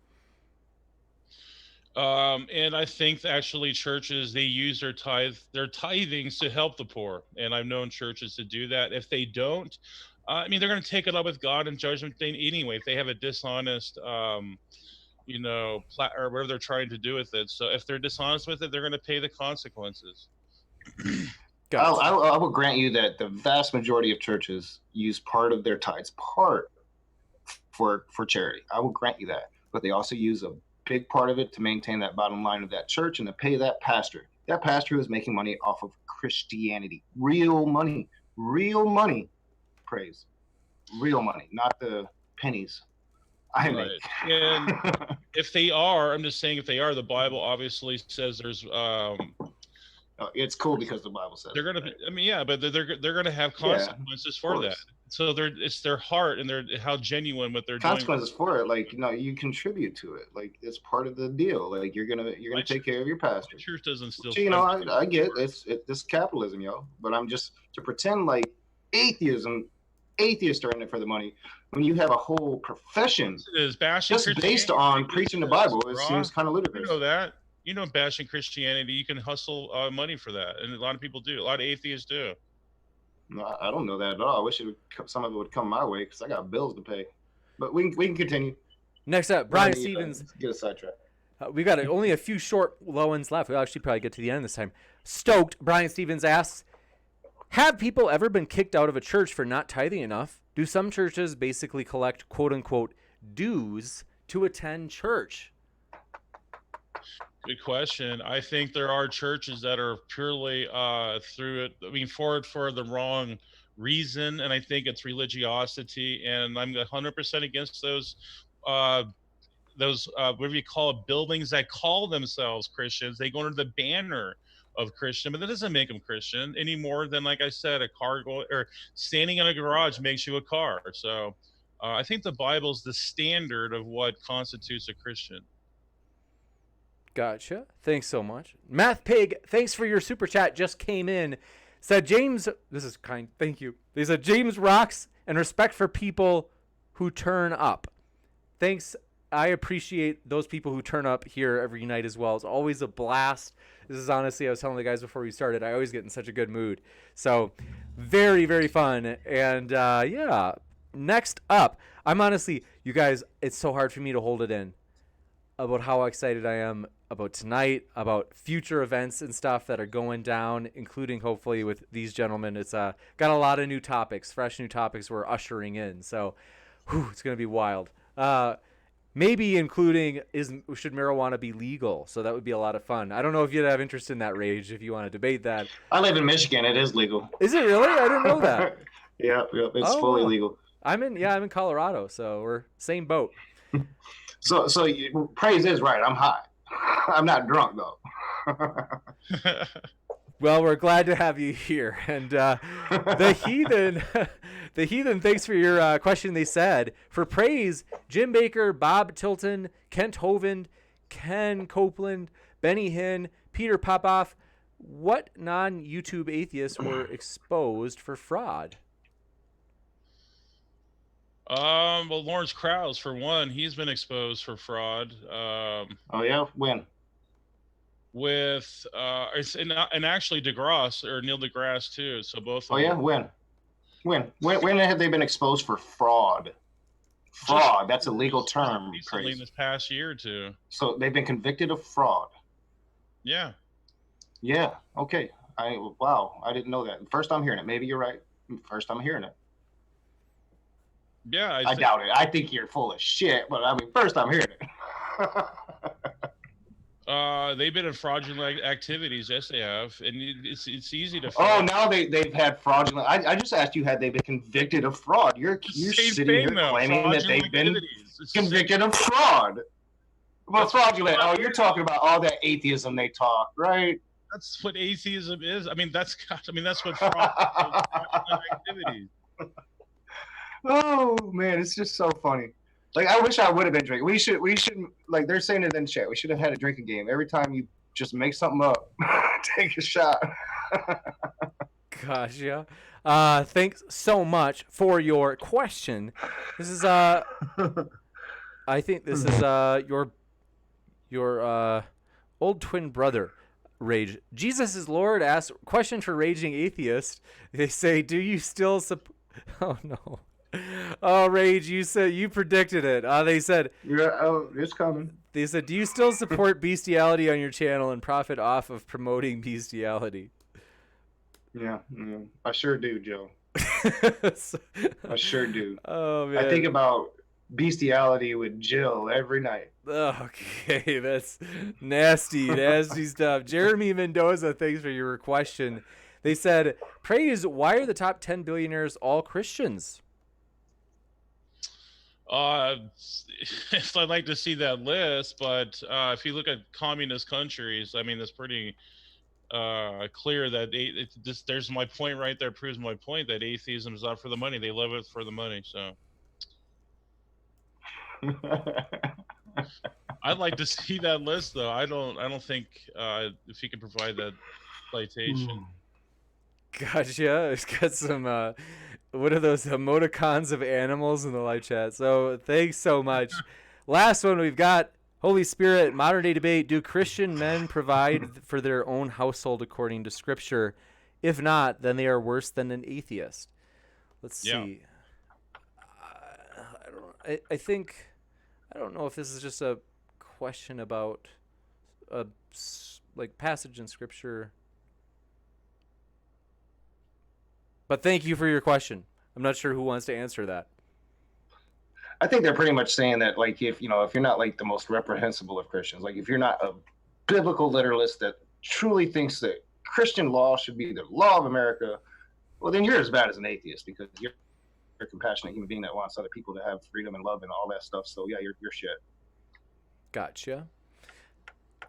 And I think actually churches, they use their tithings to help the poor. And I've known churches to do that. If they don't, I mean, they're going to take it up with God in judgment day anyway, if they have a dishonest, or whatever they're trying to do with it. So if they're dishonest with it, they're going to pay the consequences. Gotcha. I will grant you that the vast majority of churches use part of their tithes for charity. I will grant you that. But they also use a big part of it to maintain that bottom line of that church and to pay that pastor. That pastor who is making money off of Christianity. Real money. Praise. Real money, not the pennies. I Right. make. And if they are, I'm just saying if they are, the Bible obviously says there's It's cool because the Bible says they're gonna it, right? I mean, yeah, but they're gonna have consequences for that. course. So it's their heart and their how genuine what they're doing. Consequences for it, like you contribute to it, like it's part of the deal. Like you're gonna My take care of your pastor. church doesn't still. So, I get this capitalism, yo. But I'm just to pretend like atheists are in it for the money when you have a whole profession It is bashing just based on preaching the Bible. It seems kind of ludicrous. You know that. You know, bashing Christianity, you can hustle money for that, and a lot of people do. A lot of atheists do. No, I don't know that at all. I wish some of it would come my way because I got bills to pay. But we can continue. Next up, Brian Stevens. Get a sidetrack. We got only a few short low ones left. We'll actually probably get to the end this time. Stoked, Brian Stevens asks, have people ever been kicked out of a church for not tithing enough? Do some churches basically collect quote-unquote dues to attend church? Good question. I think there are churches that are purely for the wrong reason, and I think it's religiosity, and I'm 100% against those whatever you call it, buildings that call themselves Christians. They go under the banner of Christian, but that doesn't make them Christian any more than, like I said, a car or standing in a garage makes you a car. So I think the Bible's the standard of what constitutes a Christian. Gotcha. Thanks so much. Math Pig, thanks for your super chat. Just came in. Said James, this is kind. Thank you. They said James rocks and respect for people who turn up. Thanks. I appreciate those people who turn up here every night as well. It's always a blast. This is honestly, I was telling the guys before we started, I always get in such a good mood. So very, very fun. And yeah, next up, I'm honestly, you guys, it's so hard for me to hold it in about how excited I am about tonight, about future events and stuff that are going down, including hopefully with these gentlemen. It's got a lot of new topics, fresh new topics we're ushering in. So it's going to be wild. Maybe including should marijuana be legal? So that would be a lot of fun. I don't know if you'd have interest in that, Rage, if you want to debate that. I live in Michigan. It is legal. Is it really? I didn't know that. Yeah, it's fully legal. I'm in Colorado, so we're same boat. So praise is right. I'm high. I'm not drunk though. Well, we're glad to have you here. And the heathen, thanks for your question. They said, for praise, Jim Baker, Bob Tilton, Kent Hovind, Ken Copeland, Benny Hinn, Peter Popoff, what non-YouTube atheists were exposed for fraud? Well, Lawrence Krauss, for one, he's been exposed for fraud. Oh yeah, when? With and actually DeGrasse or Neil deGrasse too. So both. Oh yeah, when have they been exposed for fraud? Fraud. That's a legal term. Recently, in this past year or two. So they've been convicted of fraud. Yeah. Yeah. Okay. Wow. I didn't know that. First I'm hearing it. Maybe you're right. First I'm hearing it. Yeah. I doubt it. I think you're full of shit. But I mean, first I'm hearing it. They've been in fraudulent activities. Yes, they have, and it's easy to. Oh, now they've had fraudulent. I just asked you, had they been convicted of fraud? You're sitting here claiming that they've been convicted of fraud. Well, fraudulent. Oh, you're talking about all that atheism they talk, right? That's what atheism is. I mean, that's what fraudulent activities. Oh man, it's just so funny. Like, I wish I would have been drinking. We should like they're saying it in chat. We should have had a drinking game. Every time you just make something up, take a shot. Gosh, yeah. Thanks so much for your question. This is I think this is your old twin brother, Rage. Jesus is Lord asks, question for raging atheist. They say, do you still oh no. Oh, Rage, you said you predicted it. They said, yeah, oh, it's coming. They said, do you still support bestiality on your channel and profit off of promoting bestiality? Yeah, I sure do, Joe. I sure do. Oh man, I think about bestiality with Jill every night. Okay, that's nasty stuff. Jeremy Mendoza, thanks for your question. They said, praise, why are the top 10 billionaires all Christians? Uh, if I'd like to see that list, but if you look at communist countries, I mean, it's pretty clear that there's my point right there. Proves my point that atheism is not for the money. They love it for the money. So I'd like to see that list, though. I don't think if you could provide that citation. Gotcha. It's got some what are those emoticons of animals in the live chat. So thanks so much. Last one we've got Holy Spirit, modern day debate. Do Christian men provide for their own household according to Scripture? If not, then they are worse than an atheist. Let's see. I think I don't know if this is just a question about a like passage in Scripture. But thank you for your question. I'm not sure who wants to answer that. I think they're pretty much saying that, like, if you're not like the most reprehensible of Christians, like if you're not a biblical literalist that truly thinks that Christian law should be the law of America, well, then you're as bad as an atheist, because you're a compassionate human being that wants other people to have freedom and love and all that stuff. So yeah, you're shit. Gotcha.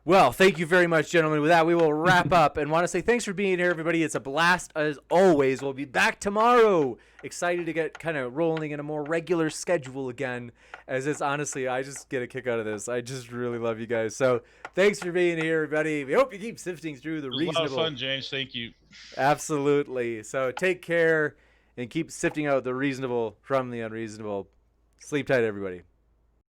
Well, thank you very much, gentlemen. With that, we will wrap up and want to say thanks for being here, everybody. It's a blast as always. We'll be back tomorrow. Excited to get kind of rolling in a more regular schedule again, as it's honestly, I just get a kick out of this. I just really love you guys. So thanks for being here, everybody. We hope you keep sifting through the reasonable. A lot of fun, James. Thank you. Absolutely. So take care and keep sifting out the reasonable from the unreasonable. Sleep tight, everybody.